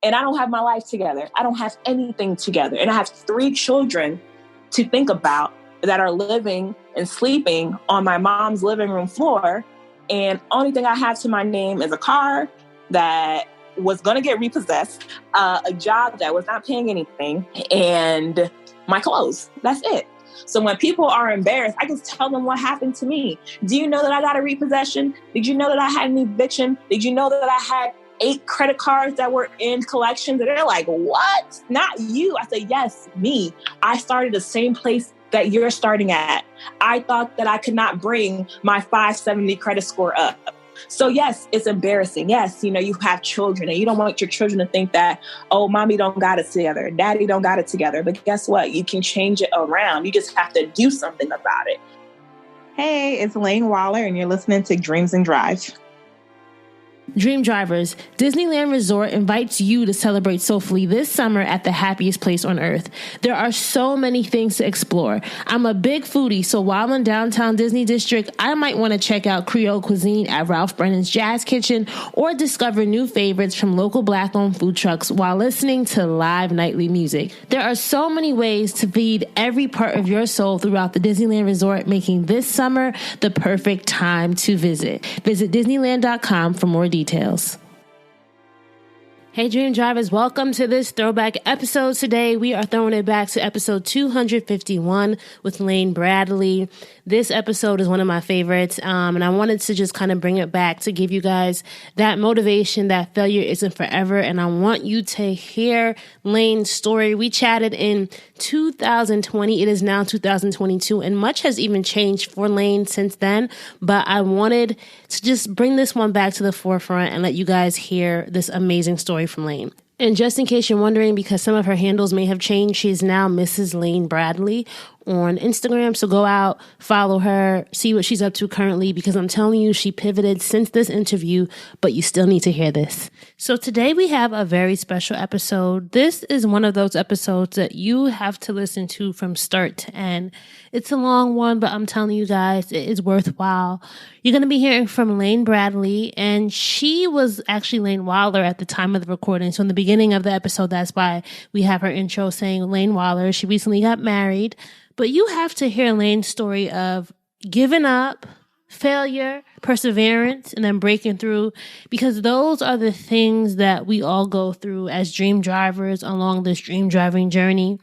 and I don't have my life together. I don't have anything together. And I have 3 children to think about that are living and sleeping on my mom's living room floor. And only thing I have to my name is a car that was going to get repossessed, a job that was not paying anything, and my clothes. That's it. So when people are embarrassed, I just tell them what happened to me. Do you know that I got a repossession? Did you know that I had an eviction? Did you know that I had 8 credit cards that were in collections? And they're like, what? Not you. I said, yes, me. I started the same place that you're starting at. I thought that I could not bring my 570 credit score up. So yes, it's embarrassing. Yes, you have children and you don't want your children to think that, oh, mommy don't got it together, daddy don't got it together. But guess what? You can change it around. You just have to do something about it. Hey, it's Laine Waller and you're listening to Dreams and Drive. Dream Drivers, Disneyland Resort invites you to celebrate soulfully this summer at the happiest place on earth. There are so many things to explore. I'm a big foodie, so while in downtown Disney District, I might want to check out Creole cuisine at Ralph Brennan's Jazz Kitchen or discover new favorites from local Black-owned food trucks while listening to live nightly music. There are so many ways to feed every part of your soul throughout the Disneyland Resort, making this summer the perfect time to visit. Visit Disneyland.com for more details. Hey Dream Drivers, welcome to this throwback episode. Today we are throwing it back to episode 251 with Laine Bradley. This episode is one of my favorites, and I wanted to just kind of bring it back to give you guys that motivation that failure isn't forever, and I want you to hear Laine's story. We chatted in 2020. It is now 2022, and much has even changed for Laine since then, but I wanted to just bring this one back to the forefront and let you guys hear this amazing story from Laine. And just in case you're wondering, because some of her handles may have changed, she's now Mrs. Laine Bradley on Instagram. So go out, follow her, see what she's up to currently, because I'm telling you, she pivoted since this interview, but you still need to hear this. So today we have a very special episode. This is one of those episodes that you have to listen to from start to end. It's a long one, but I'm telling you guys, it is worthwhile. You're going to be hearing from Laine Bradley, and she was actually Laine Waller at the time of the recording. So in the beginning of the episode, that's why we have her intro saying Laine Waller. She recently got married. But you have to hear Laine's story of giving up, failure, perseverance, and then breaking through, because those are the things that we all go through as dream drivers along this dream driving journey.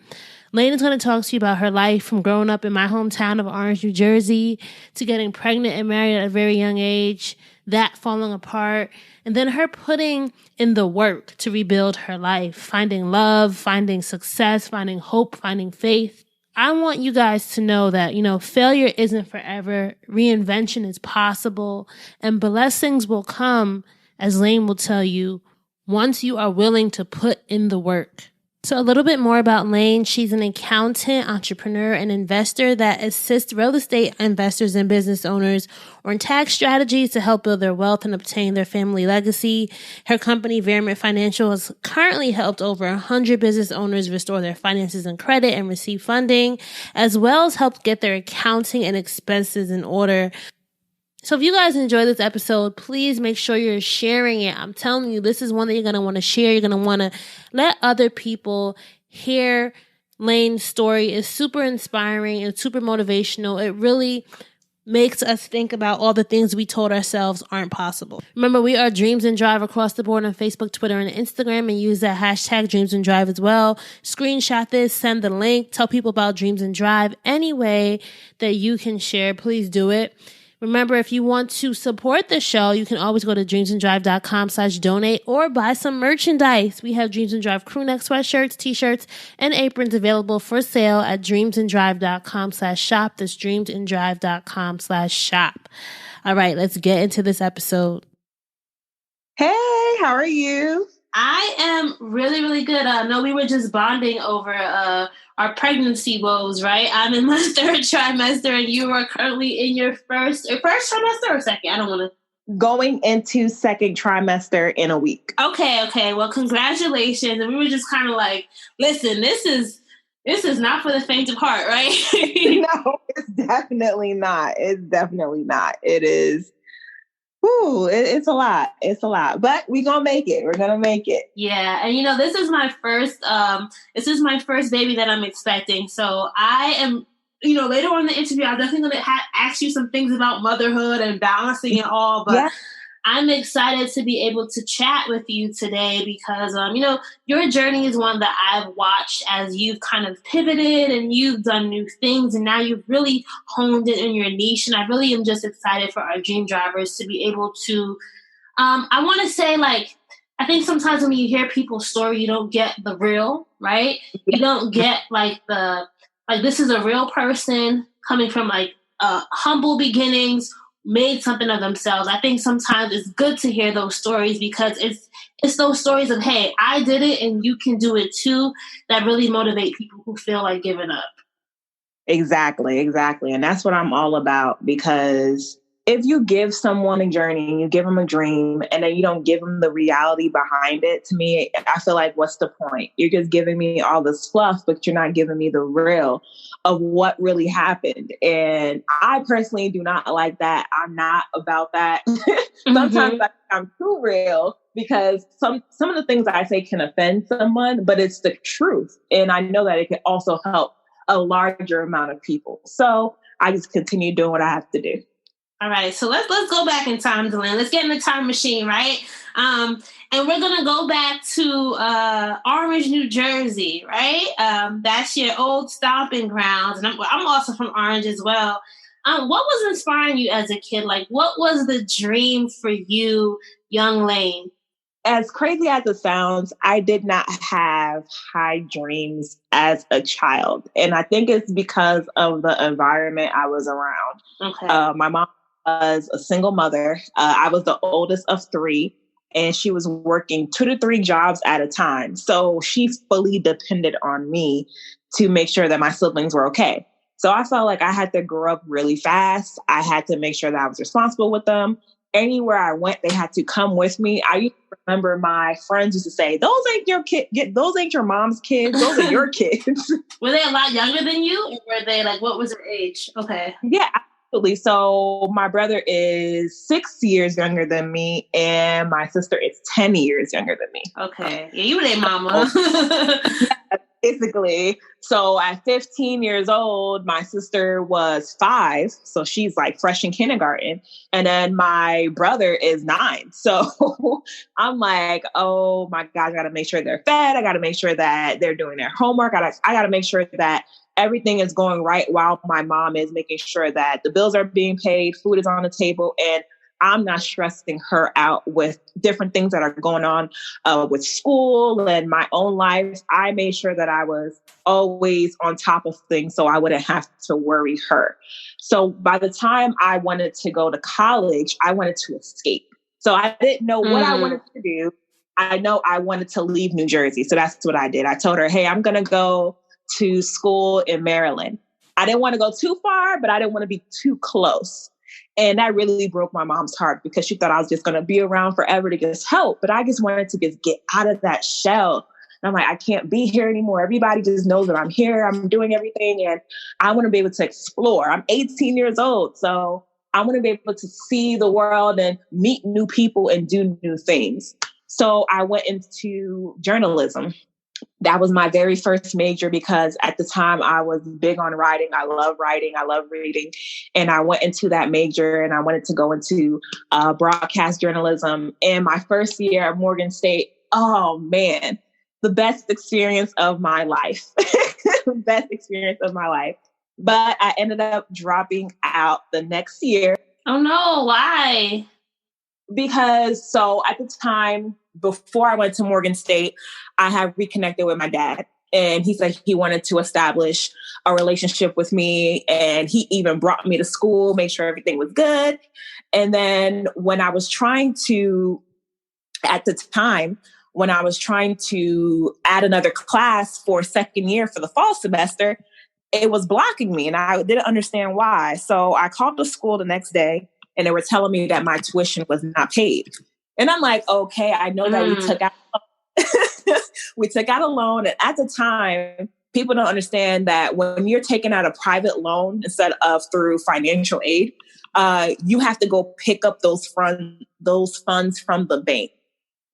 Laine is going to talk to you about her life from growing up in my hometown of Orange, New Jersey, to getting pregnant and married at a very young age, that falling apart, and then her putting in the work to rebuild her life, finding love, finding success, finding hope, finding faith. I want you guys to know that, failure isn't forever. Reinvention is possible, and blessings will come, as Laine will tell you, once you are willing to put in the work. So a little bit more about Laine. She's an accountant, entrepreneur, and investor that assists real estate investors and business owners on tax strategies to help build their wealth and obtain their family legacy. Her company, Vraiment Financial, has currently helped over 100 business owners restore their finances and credit and receive funding, as well as helped get their accounting and expenses in order. So if you guys enjoy this episode, please make sure you're sharing it. I'm telling you, this is one that you're going to want to share. You're going to want to let other people hear Laine's story. It's super inspiring and super motivational. It really makes us think about all the things we told ourselves aren't possible. Remember, we are Dreams and Drive across the board on Facebook, Twitter, and Instagram, and use that hashtag Dreams and Drive as well. Screenshot this, send the link, tell people about Dreams and Drive. Any way that you can share, please do it. Remember, if you want to support the show, you can always go to dreamsanddrive.com/donate or buy some merchandise. We have Dreams and Drive crew neck sweatshirts, t-shirts, and aprons available for sale at dreamsanddrive.com/shop. That's dreamsanddrive.com/shop. All right, let's get into this episode. Hey, how are you? I am really, really good. I know we were just bonding over our pregnancy woes, right? I'm in my 3rd trimester, and you are currently in your first trimester or second? I don't want to. Going into 2nd trimester in a week. Okay. Well, congratulations. And we were just kind of like, listen, this is not for the faint of heart, right? No, it's definitely not. It is Ooh, it's a lot. It's a lot, but we're going to make it. We're going to make it. Yeah. And this is my first baby that I'm expecting. So I am, later on in the interview, I'm definitely going to ask you some things about motherhood and balancing it all. But yeah. I'm excited to be able to chat with you today because, your journey is one that I've watched as you've kind of pivoted and you've done new things and now you've really honed it in your niche. And I really am just excited for our dream drivers to be able to, I want to say I think sometimes when you hear people's story, you don't get the real, right? Yeah. You don't get this is a real person coming from humble beginnings, made something of themselves. I think sometimes it's good to hear those stories because it's those stories of, hey, I did it and you can do it too, that really motivate people who feel like giving up. Exactly. And that's what I'm all about, because if you give someone a journey, you give them a dream, and then you don't give them the reality behind it, to me, I feel like, what's the point? You're just giving me all this fluff, but you're not giving me the real of what really happened. And I personally do not like that. I'm not about that. Sometimes I'm too real because some of the things I say can offend someone, but it's the truth. And I know that it can also help a larger amount of people. So I just continue doing what I have to do. All right, so let's go back in time, Laine. Let's get in the time machine, right? And we're gonna go back to Orange, New Jersey, right? That's your old stomping grounds, and I'm also from Orange as well. What was inspiring you as a kid? What was the dream for you, young Laine? As crazy as it sounds, I did not have high dreams as a child, and I think it's because of the environment I was around. Okay, my mom was a single mother. I was the oldest of three, and she was working 2 to 3 jobs at a time. So she fully depended on me to make sure that my siblings were okay. So I felt like I had to grow up really fast. I had to make sure that I was responsible with them. Anywhere I went, they had to come with me. I used to remember my friends used to say, "Those ain't your kid. Those ain't your mom's kids. Those are your kids." Were they a lot younger than you, or were they what was their age? Okay. Yeah. Absolutely. So my brother is 6 years younger than me, and my sister is 10 years younger than me. Okay. Yeah, you were their mama. Yeah, basically. So at 15 years old, my sister was 5. So she's fresh in kindergarten. And then my brother is 9. So I'm like, oh my gosh, I got to make sure they're fed. I got to make sure that they're doing their homework. I got to make sure that everything is going right while my mom is making sure that the bills are being paid, food is on the table, and I'm not stressing her out with different things that are going on with school and my own life. I made sure that I was always on top of things so I wouldn't have to worry her. So by the time I wanted to go to college, I wanted to escape. So I didn't know what I wanted to do. I know I wanted to leave New Jersey. So that's what I did. I told her, hey, I'm going to go to school in Maryland. I didn't want to go too far, but I didn't want to be too close. And that really broke my mom's heart because she thought I was just going to be around forever to just help. But I just wanted to just get out of that shell. And I'm like, I can't be here anymore. Everybody just knows that I'm here. I'm doing everything. And I want to be able to explore. I'm 18 years old. So I want to be able to see the world and meet new people and do new things. So I went into journalism. That was my very first major because at the time I was big on writing. I love reading. And I went into that major and I wanted to go into broadcast journalism. And my first year at Morgan State, oh man, the best experience of my life. Best experience of my life. But I ended up dropping out the next year. Oh no, why? Because so at the time, before I went to Morgan State, I had reconnected with my dad. And he said he wanted to establish a relationship with me. And he even brought me to school, make sure everything was good. And then when I was trying to add another class for second year for the fall semester, it was blocking me. And I didn't understand why. So I called the school the next day and they were telling me that my tuition was not paid. And I'm like, okay, I know that we took out a loan. And at the time, people don't understand that when you're taking out a private loan instead of through financial aid, you have to go pick up those funds from the bank.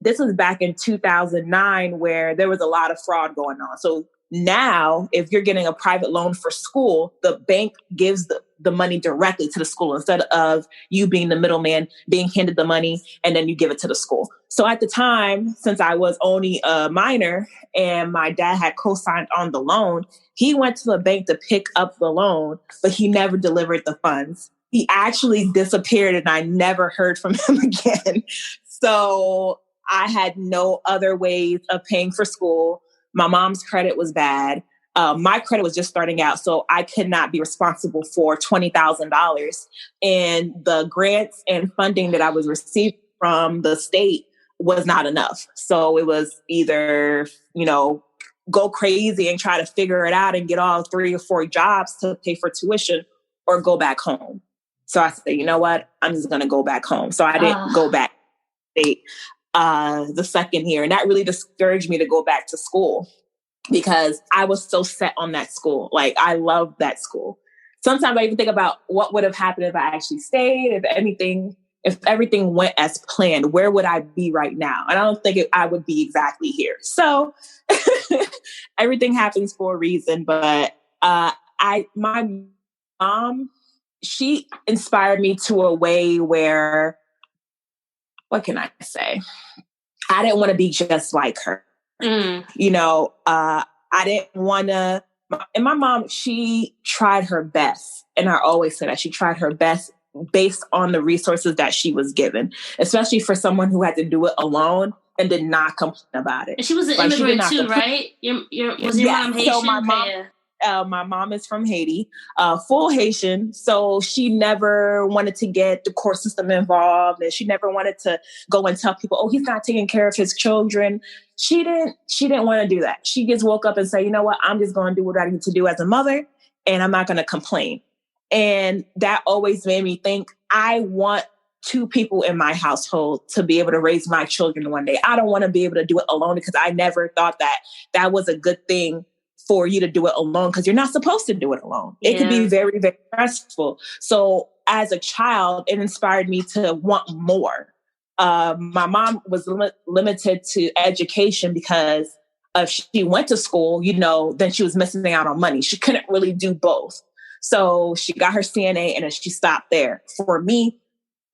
This was back in 2009 where there was a lot of fraud going on. So now, if you're getting a private loan for school, the bank gives the money directly to the school instead of you being the middleman, being handed the money, and then you give it to the school. So at the time, since I was only a minor and my dad had co-signed on the loan, he went to the bank to pick up the loan, but he never delivered the funds. He actually disappeared and I never heard from him again. So I had no other ways of paying for school. My mom's credit was bad. My credit was just starting out, so I could not be responsible for $20,000. And the grants and funding that I was receiving from the state was not enough. So it was either, go crazy and try to figure it out and get all 3 or 4 jobs to pay for tuition or go back home. So I said, you know what? I'm just going to go back home. So I didn't go back to state the second year. And that really discouraged me to go back to school because I was so set on that school. Like, I loved that school. Sometimes I even think about what would have happened if I actually stayed, if everything went as planned, where would I be right now? And I don't think I would be exactly here. So everything happens for a reason. But my mom, she inspired me to a way where, what can I say? I didn't want to be just like her. I didn't want to, and my mom, she tried her best. And I always say that she tried her best based on the resources that she was given, especially for someone who had to do it alone and did not complain about it. And she was an immigrant too, right? Was your mom Haitian? So my mom is from Haiti, full Haitian. So she never wanted to get the court system involved, and she never wanted to go and tell people, "Oh, he's not taking care of his children." She didn't want to do that. She just woke up and said, "You know what? I'm just going to do what I need to do as a mother, and I'm not going to complain." And that always made me think, I want 2 people in my household to be able to raise my children one day. I don't want to be able to do it alone because I never thought that was a good thing for you to do it alone because you're not supposed to do it alone. It could be very, very stressful. So as a child, it inspired me to want more. My mom was limited to education because if she went to school, then she was missing out on money. She couldn't really do both. So she got her CNA and then she stopped there. For me,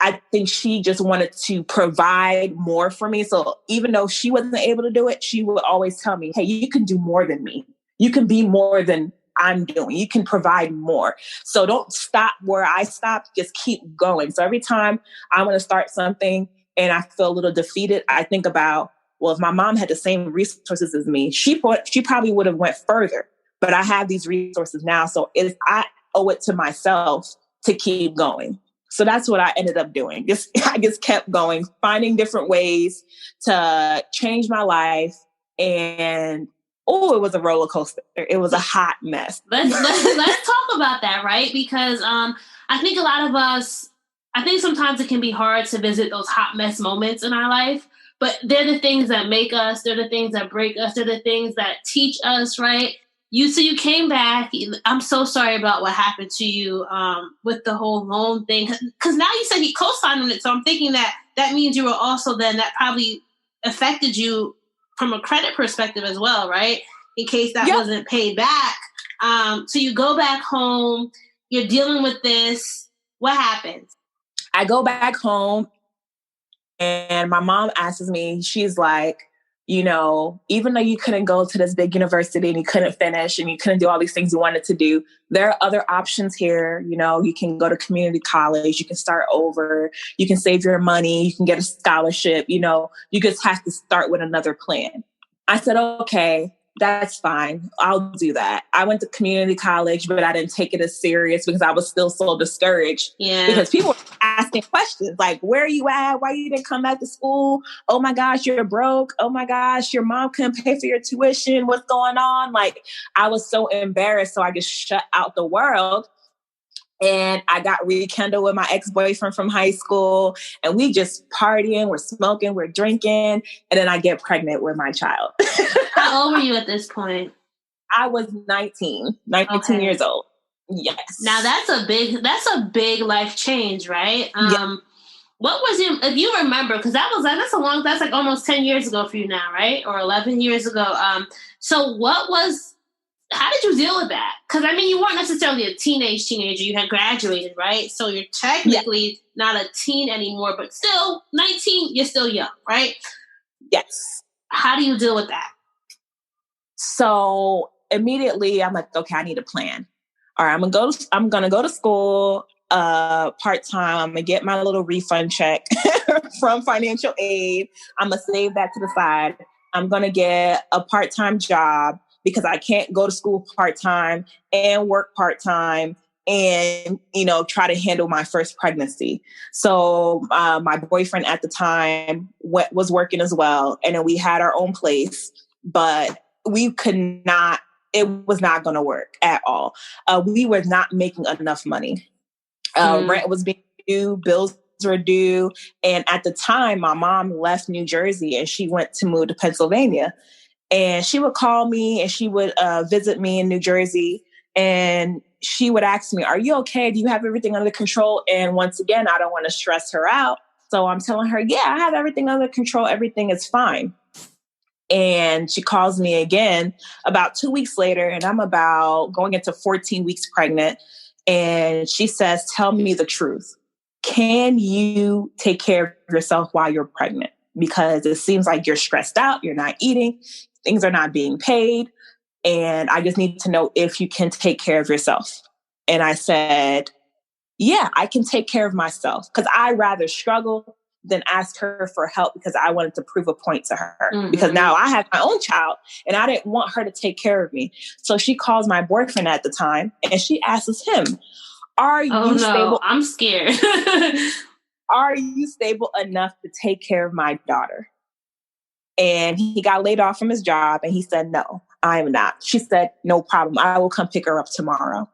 I think she just wanted to provide more for me. So even though she wasn't able to do it, she would always tell me, "Hey, you can do more than me. You can be more than I'm doing. You can provide more. So don't stop where I stopped. Just keep going." So every time I want to start something and I feel a little defeated, I think about, well, if my mom had the same resources as me, she probably would have went further. But I have these resources now. So I owe it to myself to keep going. So that's what I ended up doing. I just kept going, finding different ways to change my life. And it was a roller coaster. It was a hot mess. Let's talk about that, right? Because I think a lot of us, I think sometimes it can be hard to visit those hot mess moments in our life. But they're the things that make us. They're the things that break us. They're the things that teach us, right? So you came back. I'm so sorry about what happened to you with the whole loan thing. Because now you said he co-signed on it. So I'm thinking that means you were also then, that probably affected you from a credit perspective as well, right? In case that wasn't paid back. So you go back home. You're dealing with this. What happens? I go back home and my mom asks me, she's like, even though you couldn't go to this big university and you couldn't finish and you couldn't do all these things you wanted to do, there are other options here. You can go to community college, you can start over, you can save your money, you can get a scholarship, you just have to start with another plan. I said, okay, that's fine. I'll do that. I went to community college, but I didn't take it as serious because I was still so discouraged. Yeah. Because people were asking questions like, where are you at? Why you didn't come back to school? Oh my gosh, you're broke. Oh my gosh, your mom couldn't pay for your tuition. What's going on? Like, I was so embarrassed. So I just shut out the world. And I got rekindled with my ex-boyfriend from high school. And we just partying, we're smoking, we're drinking. And then I get pregnant with my child. How old were you at this point? I was 19 Okay. years old. Yes. Now that's a big life change, right? Yeah. What was if you remember, because that's like almost 10 years ago for you now, right? Or 11 years ago. So how did you deal with that? Because I mean, you weren't necessarily a teenager. You had graduated, right? So you're technically not a teen anymore, but still 19, you're still young, right? Yes. How do you deal with that? So immediately I'm like, okay, I need a plan. All right, I'm gonna go to school part-time. I'm gonna get my little refund check from financial aid. I'm gonna save that to the side. I'm gonna get a part-time job because I can't go to school part-time and work part-time and, try to handle my first pregnancy. So my boyfriend at the time was working as well. And then we had our own place, but we could not, it was not going to work at all. We were not making enough money. Rent was being due, bills were due. And at the time, my mom left New Jersey and she went to move to Pennsylvania. And she would call me and she would visit me in New Jersey. And she would ask me, are you okay? Do you have everything under control? And once again, I don't want to stress her out. So I'm telling her, yeah, I have everything under control. Everything is fine. And she calls me again about 2 weeks later, and I'm about going into 14 weeks pregnant. And she says, tell me the truth. Can you take care of yourself while you're pregnant? Because it seems like you're stressed out, you're not eating, things are not being paid. And I just need to know if you can take care of yourself. And I said, yeah, I can take care of myself, because I rather struggle than ask her for help because I wanted to prove a point to her. Because now I had my own child and I didn't want her to take care of me. So she calls my boyfriend at the time and she asks him, are you stable? I'm scared. Are you stable enough to take care of my daughter? And he got laid off from his job and he said, no, I am not. She said, no problem. I will come pick her up tomorrow.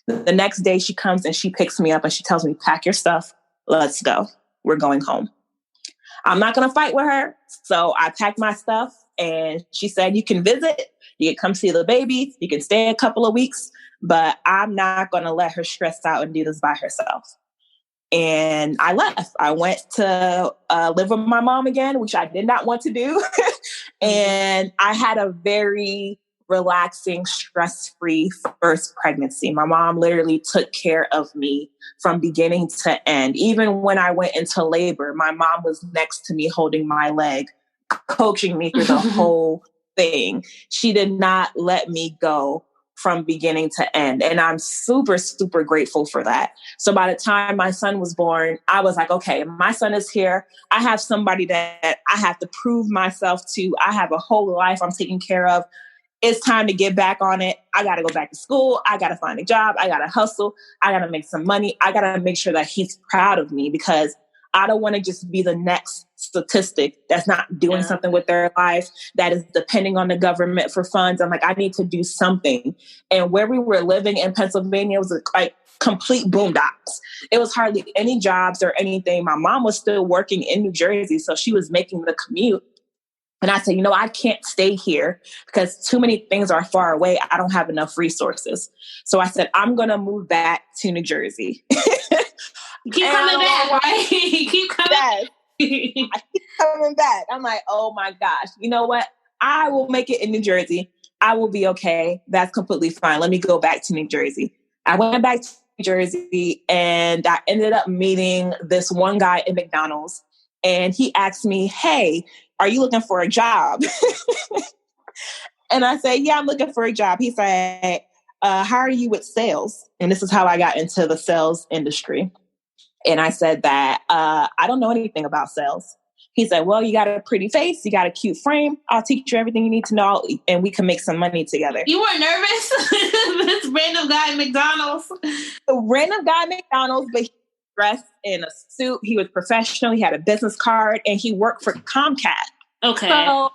The next day she comes and she picks me up and she tells me, pack your stuff. Let's go. We're going home. I'm not going to fight with her. So I packed my stuff and she said, you can visit, you can come see the baby, you can stay a couple of weeks, but I'm not going to let her stress out and do this by herself. And I left. I went to live with my mom again, which I did not want to do. And I had a very relaxing, stress-free first pregnancy. My mom literally took care of me from beginning to end. Even when I went into labor, my mom was next to me holding my leg, coaching me through the whole thing. She did not let me go from beginning to end. And I'm super, super grateful for that. So by the time my son was born, I was like, okay, my son is here. I have somebody that I have to prove myself to. I have a whole life I'm taking care of. It's time to get back on it. I got to go back to school. I got to find a job. I got to hustle. I got to make some money. I got to make sure that he's proud of me, because I don't want to just be the next statistic that's not doing something with their life, that is depending on the government for funds. I'm like, I need to do something. And where we were living in Pennsylvania was like complete boondocks. It was hardly any jobs or anything. My mom was still working in New Jersey, so she was making the commute. And I said, I can't stay here because too many things are far away. I don't have enough resources. So I said, I'm going to move back to New Jersey. You keep coming back, right? You keep coming back. I keep coming back. I'm like, oh my gosh, you know what? I will make it in New Jersey. I will be okay. That's completely fine. Let me go back to New Jersey. I went back to New Jersey and I ended up meeting this one guy at McDonald's. And he asked me, hey, are you looking for a job? And I said, yeah, I'm looking for a job. He said, how are you with sales? And this is how I got into the sales industry. And I said that I don't know anything about sales. He said, well, you got a pretty face. You got a cute frame. I'll teach you everything you need to know and we can make some money together. You weren't nervous? This random guy at McDonald's. A random guy at McDonald's, but he dressed in a suit. He was professional. He had a business card and he worked for Comcast. Okay. So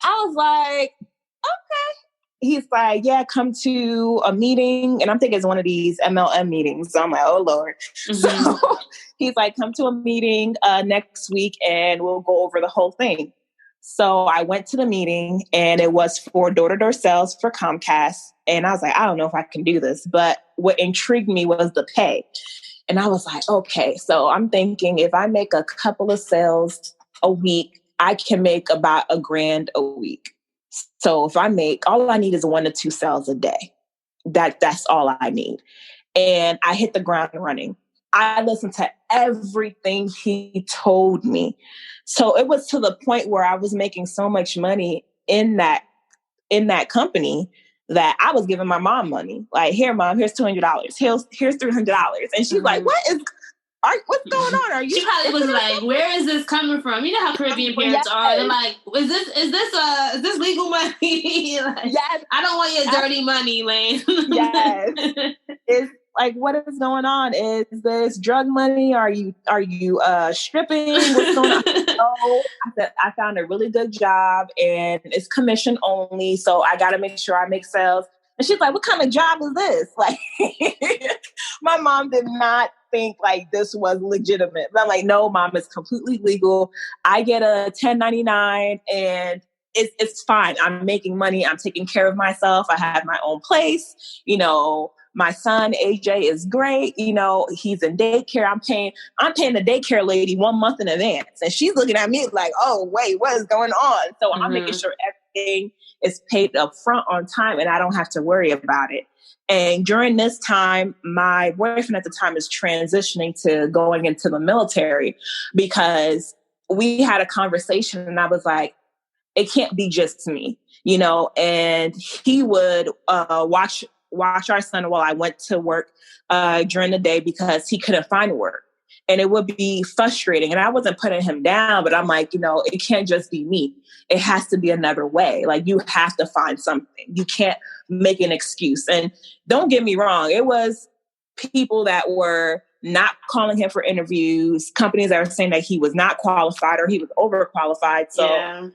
I was like, okay. He's like, yeah, come to a meeting. And I'm thinking it's one of these MLM meetings. So I'm like, oh, Lord. So he's like, come to a meeting next week and we'll go over the whole thing. So I went to the meeting, and it was for door-to-door sales for Comcast. And I was like, I don't know if I can do this. But what intrigued me was the pay. And I was like, okay, so I'm thinking if I make a couple of sales a week, I can make about $1,000 a week. So if I make, all I need is 1 to 2 sales a day. That's all I need. And I hit the ground running. I listened to everything he told me. So it was to the point where I was making so much money in that company that I was giving my mom money. Like, here, Mom, here's $200. Here's $300. And she's like, what's going on? Are you? She probably was like, where is this coming from? You know how Caribbean parents are. They're like, is this legal money? Like, yes. I don't want your dirty money, Laine. Yes. It's like, what is going on? Is this drug money? Are you stripping? What's going on? So I said, I found a really good job, and it's commission only. So I got to make sure I make sales. And she's like, what kind of job is this? Like, my mom did not think like this was legitimate. But I'm like, no, Mom, it's completely legal. I get a 1099, and it's fine. I'm making money. I'm taking care of myself. I have my own place. My son, AJ, is great. He's in daycare. I'm paying the daycare lady 1 month in advance. And she's looking at me like, oh, wait, what is going on? So I'm making sure everything is paid up front on time, and I don't have to worry about it. And during this time, my boyfriend at the time is transitioning to going into the military, because we had a conversation, and I was like, it can't be just me, and he would watch our son while I went to work during the day, because he couldn't find work. And it would be frustrating. And I wasn't putting him down, but I'm like, it can't just be me. It has to be another way. Like, you have to find something. You can't make an excuse. And don't get me wrong, it was people that were not calling him for interviews, companies that were saying that he was not qualified or he was overqualified. So yeah.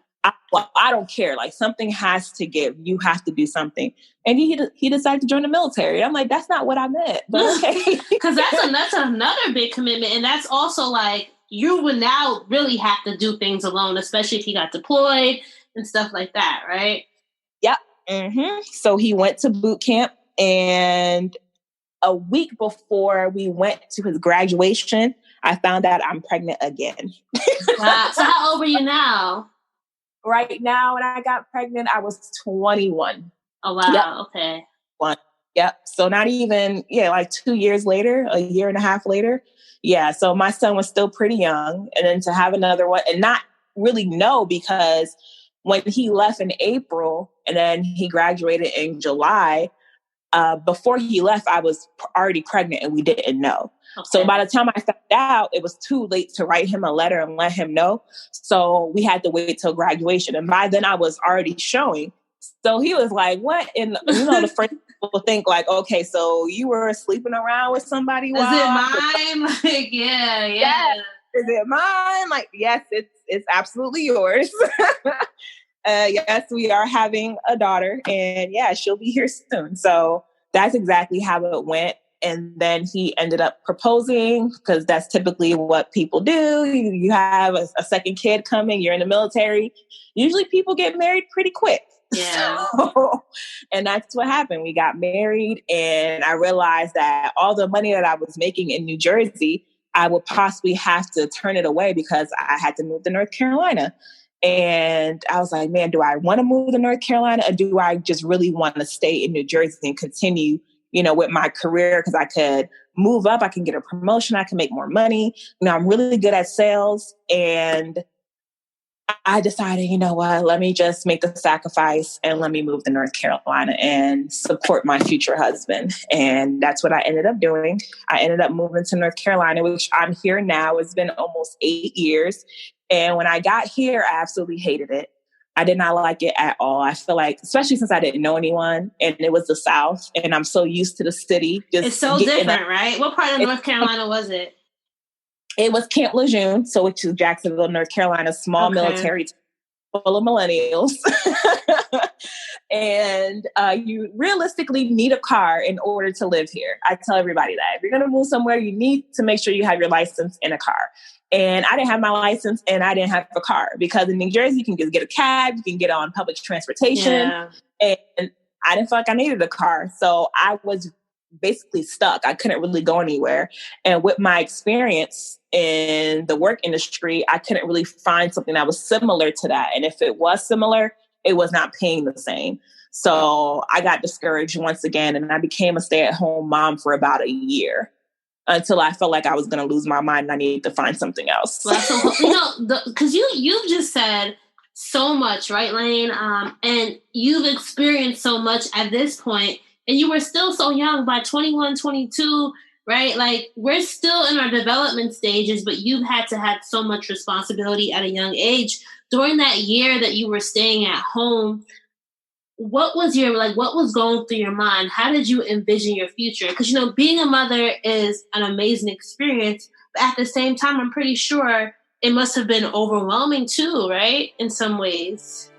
I don't care. Like, something has to give. You have to do something. And he decided to join the military. I'm like, that's not what I meant. But okay. Because that's another big commitment. And that's also like, you would now really have to do things alone, especially if he got deployed and stuff like that, right? Yep. Mm-hmm. So he went to boot camp, and a week before we went to his graduation, I found out I'm pregnant again. Wow. So how old are you now? Right now, when I got pregnant, I was 21. Oh, wow. Yep. Okay. Yep. So not even, like 2 years later, a year and a half later. Yeah. So my son was still pretty young. And then to have another one and not really know, because when he left in April and then he graduated in July, before he left, I was already pregnant and we didn't know. Okay. So by the time I found out, it was too late to write him a letter and let him know. So we had to wait till graduation. And by then I was already showing. So he was like, what? And the first people think like, okay, so you were sleeping around with somebody. Is it mine? Like, yeah. Is it mine? Like, yes, it's absolutely yours. Yes, we are having a daughter, and she'll be here soon. So that's exactly how it went. And then he ended up proposing, because that's typically what people do. You have a second kid coming, you're in the military. Usually people get married pretty quick. Yeah. And that's what happened. We got married, and I realized that all the money that I was making in New Jersey, I would possibly have to turn it away because I had to move to North Carolina. And I was like, man, do I want to move to North Carolina, or do I just really want to stay in New Jersey and continue, with my career? Because I could move up, I can get a promotion, I can make more money. I'm really good at sales. And I decided, let me just make the sacrifice and let me move to North Carolina and support my future husband. And that's what I ended up doing. I ended up moving to North Carolina, which I'm here now. It's been almost 8 years. And when I got here, I absolutely hated it. I did not like it at all. I feel like, especially since I didn't know anyone and it was the South and I'm so used to the city. It's so different, right? What part of North Carolina was it? It was Camp Lejeune, so which is Jacksonville, North Carolina, small military full of millennials. And you realistically need a car in order to live here. I tell everybody that. If you're going to move somewhere, you need to make sure you have your license in a car. And I didn't have my license and I didn't have a car, because in New Jersey, you can just get a cab, you can get on public transportation. Yeah. And I didn't feel like I needed a car. So I was basically stuck. I couldn't really go anywhere. And with my experience in the work industry, I couldn't really find something that was similar to that. And if it was similar, it was not paying the same. So I got discouraged once again, and I became a stay-at-home mom for about a year, until I felt like I was going to lose my mind and I needed to find something else. Well, so, because you've just said so much, right, Laine? And you've experienced so much at this point, and you were still so young by 21, 22, right? Like, we're still in our development stages, but you've had to have so much responsibility at a young age. During that year that you were staying at home, what was going through your mind? How did you envision your future? Because, being a mother is an amazing experience, but at the same time, I'm pretty sure it must have been overwhelming too, right? In some ways.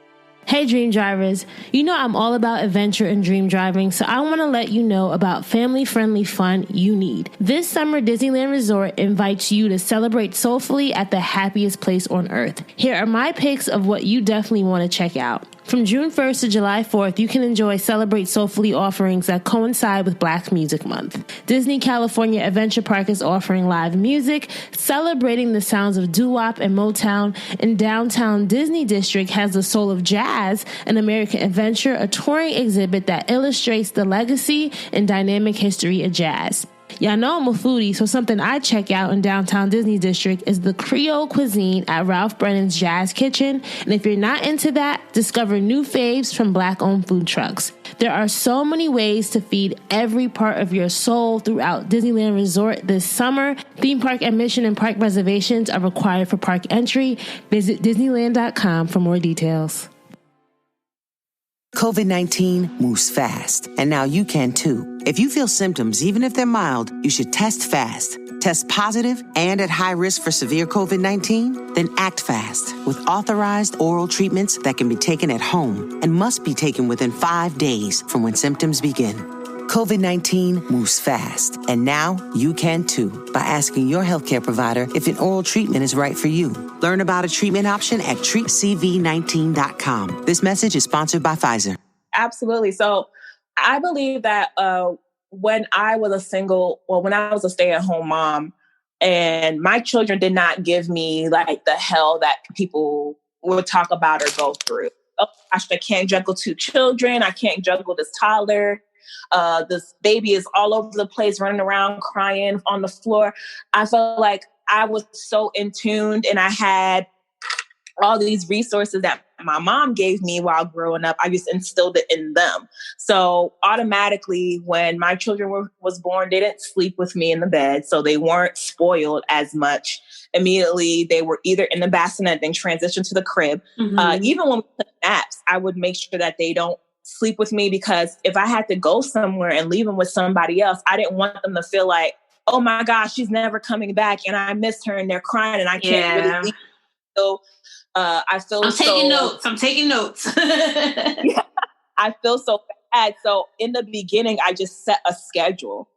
Hey, dream drivers. I'm all about adventure and dream driving, so I want to let you know about family-friendly fun you need. This summer, Disneyland Resort invites you to celebrate soulfully at the happiest place on earth. Here are my picks of what you definitely want to check out. From June 1st to July 4th, you can enjoy Celebrate Soulfully offerings that coincide with Black Music Month. Disney California Adventure Park is offering live music, celebrating the sounds of doo-wop and Motown, and Downtown Disney District has the Soul of Jazz, an American adventure, a touring exhibit that illustrates the legacy and dynamic history of jazz. Y'all know I'm a foodie, so something I check out in Downtown Disney District is the Creole cuisine at Ralph Brennan's Jazz Kitchen. And if you're not into that, discover new faves from Black-owned food trucks. There are so many ways to feed every part of your soul throughout Disneyland Resort this summer. Theme park admission and park reservations are required for park entry. Visit Disneyland.com for more details. COVID-19 moves fast, and now you can too. If you feel symptoms, even if they're mild, you should test fast. Test positive and at high risk for severe COVID-19? Then act fast with authorized oral treatments that can be taken at home and must be taken within 5 days from when symptoms begin. COVID-19 moves fast, and now you can too by asking your healthcare provider if an oral treatment is right for you. Learn about a treatment option at treatcv19.com. This message is sponsored by Pfizer. Absolutely. So I believe that when I was a stay-at-home mom, and my children did not give me like the hell that people would talk about or go through. Oh gosh, I can't juggle 2 children. I can't juggle this toddler. This baby is all over the place, running around, crying on the floor. I felt like I was so in tune, and I had all these resources that my mom gave me while growing up. I just instilled it in them. So automatically, when my children was born, they didn't sleep with me in the bed. So they weren't spoiled as much. Immediately, they were either in the bassinet, then transitioned to the crib. Mm-hmm. Even when we took naps, I would make sure that they don't sleep with me, because if I had to go somewhere and leave them with somebody else, I didn't want them to feel like, oh my gosh, she's never coming back and I missed her and they're crying and I can't really leave. So I'm taking notes. Yeah, I feel so bad. So in the beginning, I just set a schedule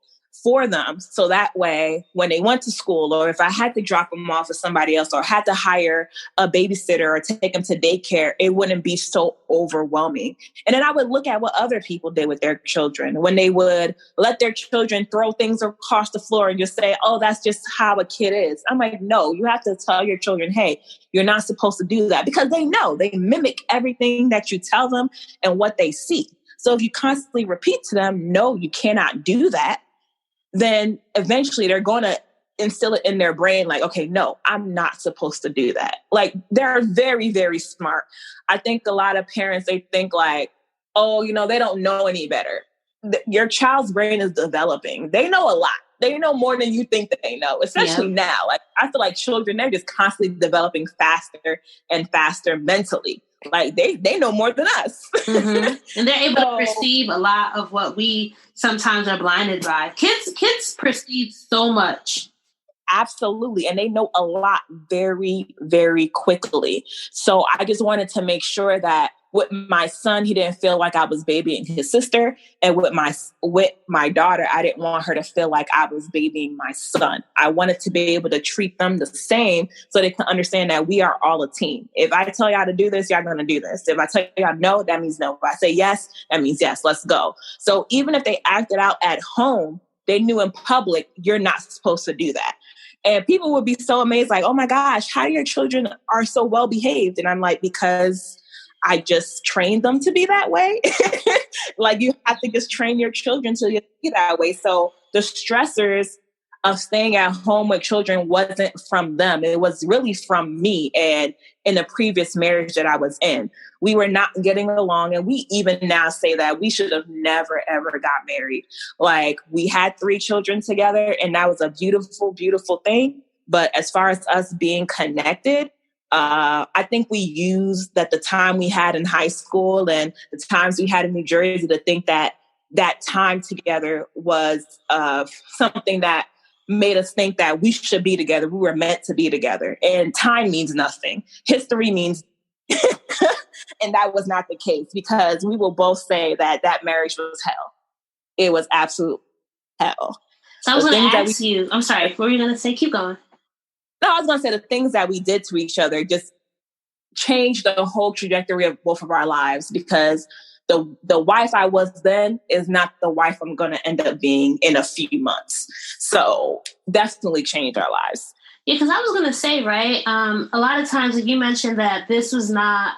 for them. So that way, when they went to school, or if I had to drop them off with somebody else, or had to hire a babysitter or take them to daycare, it wouldn't be so overwhelming. And then I would look at what other people did with their children when they would let their children throw things across the floor and just say, oh, that's just how a kid is. I'm like, no, you have to tell your children, hey, you're not supposed to do that, because they know, they mimic everything that you tell them and what they see. So if you constantly repeat to them, no, you cannot do that, then eventually they're going to instill it in their brain like, okay, no, I'm not supposed to do that. Like, they're very, very smart. I think a lot of parents, they think like, oh, they don't know any better. Your child's brain is developing. They know a lot. They know more than you think that they know, especially now. Like, I feel like children, they're just constantly developing faster and faster mentally. Like, they know more than us. Mm-hmm. And they're able to perceive a lot of what we sometimes are blinded by. Kids perceive so much. Absolutely. And they know a lot very, very quickly. So I just wanted to make sure that with my son, he didn't feel like I was babying his sister. And with my daughter, I didn't want her to feel like I was babying my son. I wanted to be able to treat them the same so they can understand that we are all a team. If I tell y'all to do this, y'all going to do this. If I tell y'all no, that means no. If I say yes, that means yes. Let's go. So even if they acted out at home, they knew in public, you're not supposed to do that. And people would be so amazed, like, oh my gosh, how your children are so well behaved. And I'm like, because I just trained them to be that way. Like, you have to just train your children to be that way. So the stressors of staying at home with children wasn't from them. It was really from me and in the previous marriage that I was in. We were not getting along. And we even now say that we should have never, ever got married. Like, we had 3 children together, and that was a beautiful, beautiful thing. But as far as us being connected, I think we used that the time we had in high school and the times we had in New Jersey to think that that time together was something that made us think that we should be together. We were meant to be together. And time means nothing. History means and that was not the case, because we will both say that that marriage was hell. It was absolute hell. So I was going to ask you, I'm sorry, what were you going to say? Keep going. No, I was going to say the things that we did to each other just changed the whole trajectory of both of our lives, because the wife I was then is not the wife I'm going to end up being in a few months. So definitely changed our lives. Yeah, because I was going to say, right, a lot of times, like you mentioned that this was not,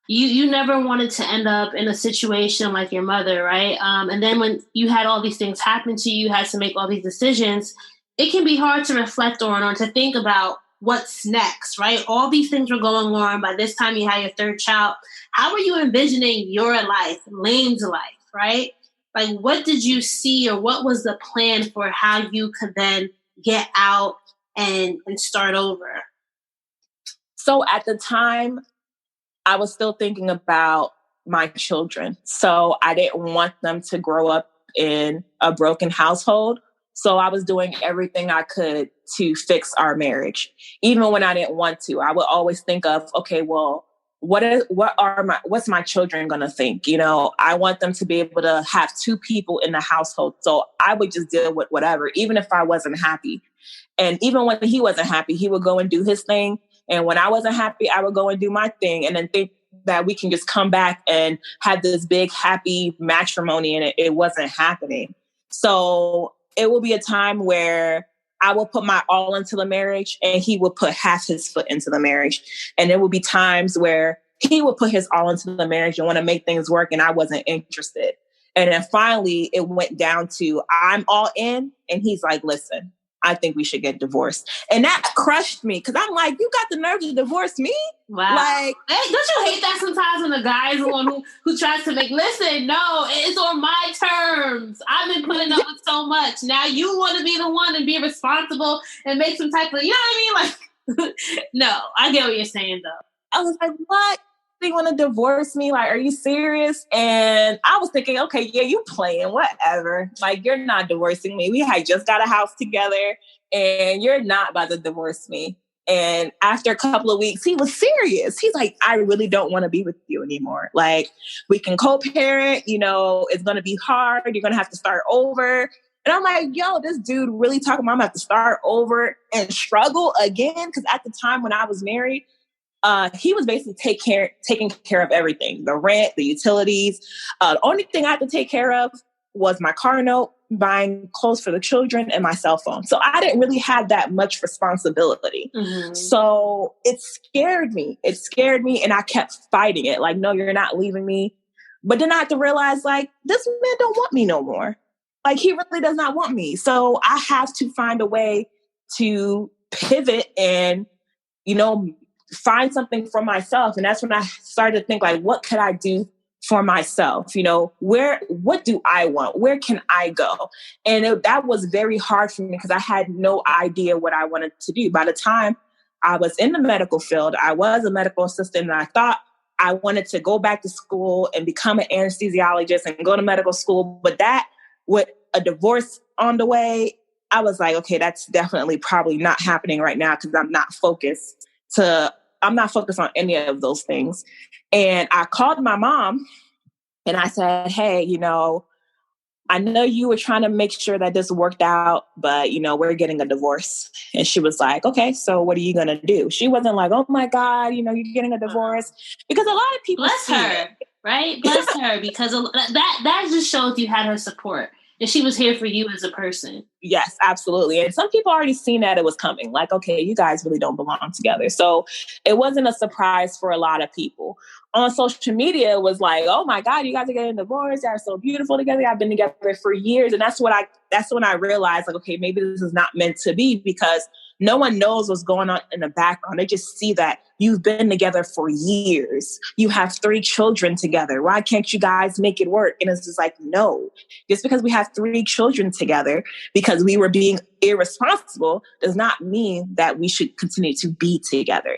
you never wanted to end up in a situation like your mother, right? And then when you had all these things happen to you, had to make all these decisions, it can be hard to reflect on or to think about what's next, right? All these things were going on. By this time, you had your 3rd child. How were you envisioning your life, Laine's life, right? Like, what did you see, or what was the plan for how you could then get out and start over? So at the time, I was still thinking about my children. So I didn't want them to grow up in a broken household. So I was doing everything I could to fix our marriage. Even when I didn't want to, I would always think of, okay, well, what's my children going to think? You know, I want them to be able to have 2 people in the household. So I would just deal with whatever, even if I wasn't happy. And even when he wasn't happy, he would go and do his thing. And when I wasn't happy, I would go and do my thing, and then think that we can just come back and have this big, happy matrimony. And it wasn't happening. So it will be a time where I will put my all into the marriage, and he will put half his foot into the marriage. And there will be times where he will put his all into the marriage and want to make things work, and I wasn't interested. And then finally, it went down to I'm all in, and he's like, listen, I think we should get divorced. And that crushed me, because I'm like, you got the nerve to divorce me? Wow. Like, hey, don't you hate that sometimes when the guy is the one who tries to make, listen, no, it's on my terms. I've been putting up with so much. Now you want to be the one and be responsible and make some type of, you know what I mean? Like, no, I get what you're saying, though. I was like, what? You want to divorce me? Like, are you serious? And I was thinking, okay, yeah, you playing, whatever. Like, you're not divorcing me. We had just got a house together, and you're not about to divorce me. And after a couple of weeks, he was serious. He's like, I really don't want to be with you anymore. Like, we can co-parent, you know, it's going to be hard. You're going to have to start over. And I'm like, yo, this dude really talking about I'm going to have to start over and struggle again. Because at the time when I was married, he was basically taking care of everything, the rent, the utilities. The only thing I had to take care of was my car note, buying clothes for the children, and my cell phone. So I didn't really have that much responsibility. Mm-hmm. So it scared me. It scared me, and I kept fighting it. Like, no, you're not leaving me. But then I had to realize, like, this man don't want me no more. Like, he really does not want me. So I have to find a way to pivot and, you know, find something for myself. And that's when I started to think, like, what could I do for myself? You know, what do I want? Where can I go? And that was very hard for me, because I had no idea what I wanted to do. By the time I was in the medical field, I was a medical assistant, and I thought I wanted to go back to school and become an anesthesiologist and go to medical school. But that, with a divorce on the way, I was like, okay, that's definitely probably not happening right now, because I'm not focused to I'm not focused on any of those things. And I called my mom and I said, hey, I know you were trying to make sure that this worked out, but, we're getting a divorce. And she was like, okay, so what are you going to do? She wasn't like, oh my God, you're getting a divorce. Because a lot of people bless her, right? Bless her, because that just shows you had her support. And she was here for you as a person. Yes, absolutely. And some people already seen that it was coming. Like, okay, you guys really don't belong together. So it wasn't a surprise for a lot of people. On social media, it was like, oh my God, you guys are getting divorced. You're so beautiful together. I've been together for years. And that's when I realized, like, okay, maybe this is not meant to be, because no one knows what's going on in the background. They just see that you've been together for years. You have 3 children together. Why can't you guys make it work? And it's just like, no, just because we have 3 children together, because we were being irresponsible, does not mean that we should continue to be together.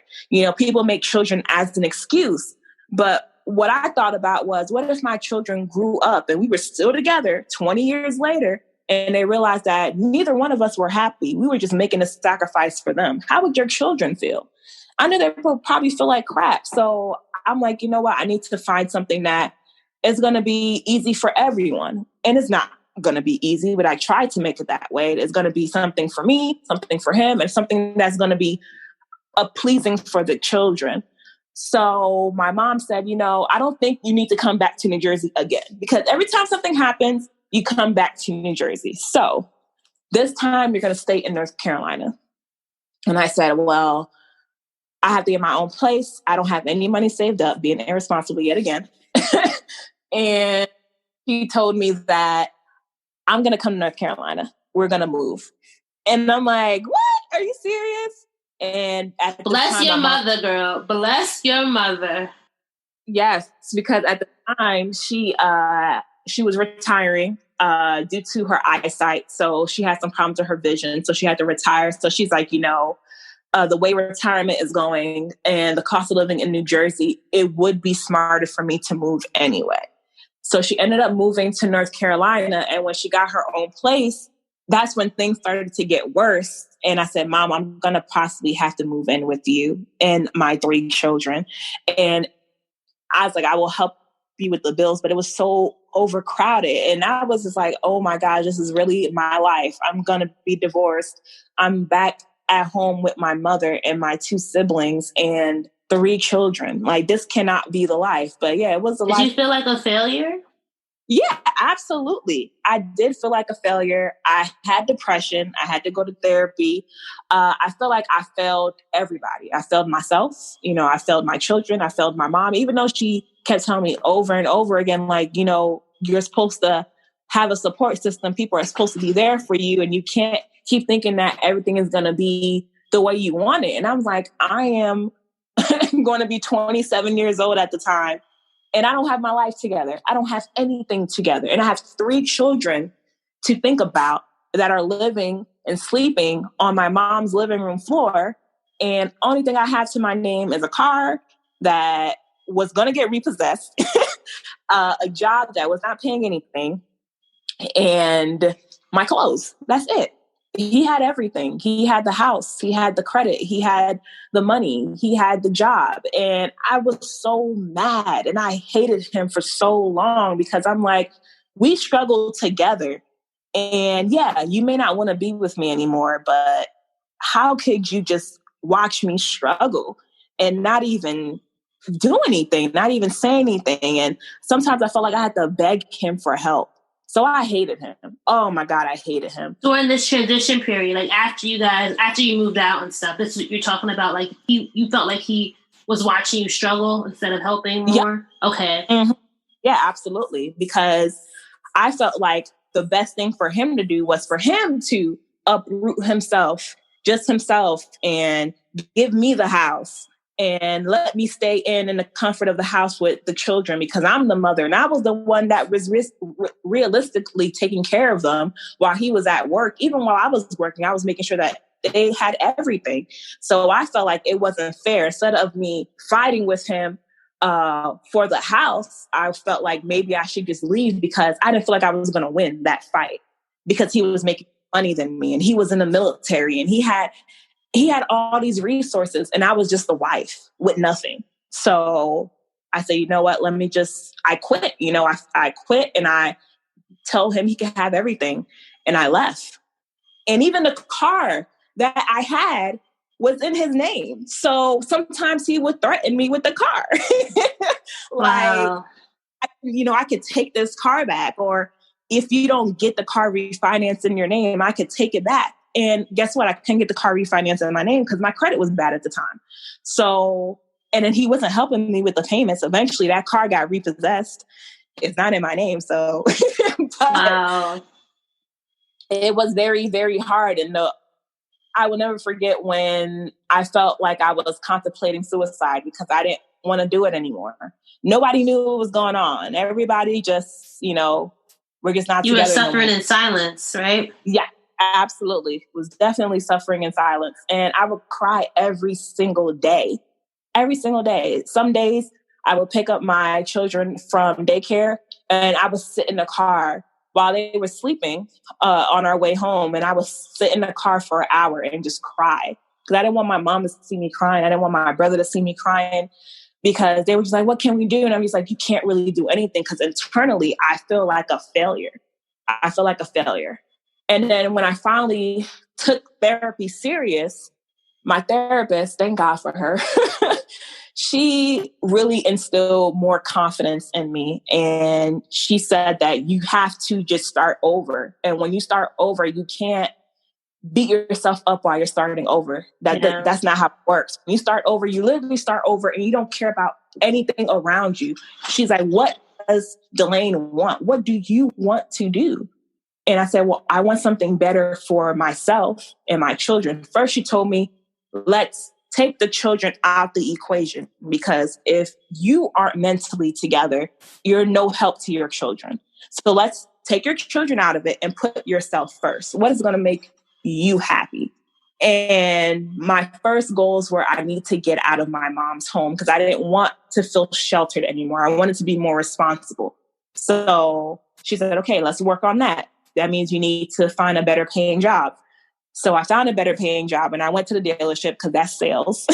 People make children as an excuse. But what I thought about was, what if my children grew up and we were still together 20 years later, and they realized that neither one of us were happy? We were just making a sacrifice for them. How would your children feel? I know they would probably feel like crap. So I'm like, you know what? I need to find something that is going to be easy for everyone. And it's not going to be easy, but I tried to make it that way. It's going to be something for me, something for him, and something that's going to be pleasing for the children. So my mom said, I don't think you need to come back to New Jersey again, because every time something happens, you come back to New Jersey. So this time you're going to stay in North Carolina. And I said, well, I have to get my own place. I don't have any money saved up, being irresponsible yet again. And he told me that I'm going to come to North Carolina. We're going to move. And I'm like, what? Are you serious? And at bless your mother, girl. Bless your mother. Yes, because at the time she was retiring due to her eyesight. So she had some problems with her vision. So she had to retire. So she's like, the way retirement is going and the cost of living in New Jersey, it would be smarter for me to move anyway. So she ended up moving to North Carolina. And when she got her own place, that's when things started to get worse. And I said, Mom, I'm going to possibly have to move in with you and my 3 children. And I was like, I will help you with the bills, but it was so overcrowded. And I was just like, oh my gosh, this is really my life. I'm going to be divorced. I'm back at home with my mother and my 2 siblings and 3 children. Like, this cannot be the life. But yeah, it was a life. Did you feel like a failure? Yeah, absolutely. I did feel like a failure. I had depression. I had to go to therapy. I feel like I failed everybody. I failed myself. I failed my children. I failed my mom, even though she kept telling me over and over again, like, you're supposed to have a support system. People are supposed to be there for you. And you can't keep thinking that everything is going to be the way you want it. And I was like, I am going to be 27 years old at the time. And I don't have my life together. I don't have anything together. And I have 3 children to think about that are living and sleeping on my mom's living room floor. And only thing I have to my name is a car that was going to get repossessed, a job that was not paying anything, and my clothes. That's it. He had everything. He had the house. He had the credit. He had the money. He had the job. And I was so mad. And I hated him for so long, because I'm like, we struggled together. And yeah, you may not want to be with me anymore, but how could you just watch me struggle and not even do anything, not even say anything? And sometimes I felt like I had to beg him for help. So I hated him. Oh my God, I hated him. During this transition period, like after you moved out and stuff, this is what you're talking about. Like you felt like he was watching you struggle instead of helping more? Yep. Okay. Mm-hmm. Yeah, absolutely. Because I felt like the best thing for him to do was for him to uproot himself, just himself, and give me the house and let me stay in the comfort of the house with the children, because I'm the mother. And I was the one that was realistically taking care of them while he was at work. Even while I was working, I was making sure that they had everything. So I felt like it wasn't fair. Instead of me fighting with him for the house, I felt like maybe I should just leave, because I didn't feel like I was going to win that fight, because he was making money than me, and he was in the military, and he had he had all these resources and I was just the wife with nothing. So I said, you know what, I quit. I quit and I told him he could have everything. And I left. And even the car that I had was in his name. So sometimes he would threaten me with the car. Wow. I could take this car back, or if you don't get the car refinanced in your name, I could take it back. And guess what? I couldn't get the car refinanced in my name because my credit was bad at the time. So, and then he wasn't helping me with the payments. Eventually that car got repossessed. It's not in my name. So, wow. It was very, very hard. And I will never forget when I felt like I was contemplating suicide because I didn't want to do it anymore. Nobody knew what was going on. Everybody just, we're just not together. You were suffering in silence, right? Yeah, absolutely. Was definitely suffering in silence. And I would cry every single day. Every single day. Some days I would pick up my children from daycare and I would sit in the car while they were sleeping on our way home. And I would sit in the car for an hour and just cry. Because I didn't want my mom to see me crying. I didn't want my brother to see me crying. Because they were just like, what can we do? And I'm just like, you can't really do anything. Because internally, I feel like a failure. And then when I finally took therapy serious, my therapist, thank God for her, she really instilled more confidence in me. And she said that you have to just start over. And when you start over, you can't beat yourself up while you're starting over. That's not how it works. When you start over, you literally start over and you don't care about anything around you. She's like, what does Delaine want? What do you want to do? And I said, well, I want something better for myself and my children. First, she told me, let's take the children out the equation, because if you aren't mentally together, you're no help to your children. So let's take your children out of it and put yourself first. What is going to make you happy? And my first goals were, I need to get out of my mom's home because I didn't want to feel sheltered anymore. I wanted to be more responsible. So she said, okay, let's work on that. That means you need to find a better paying job. So I found a better paying job and I went to the dealership because that's sales.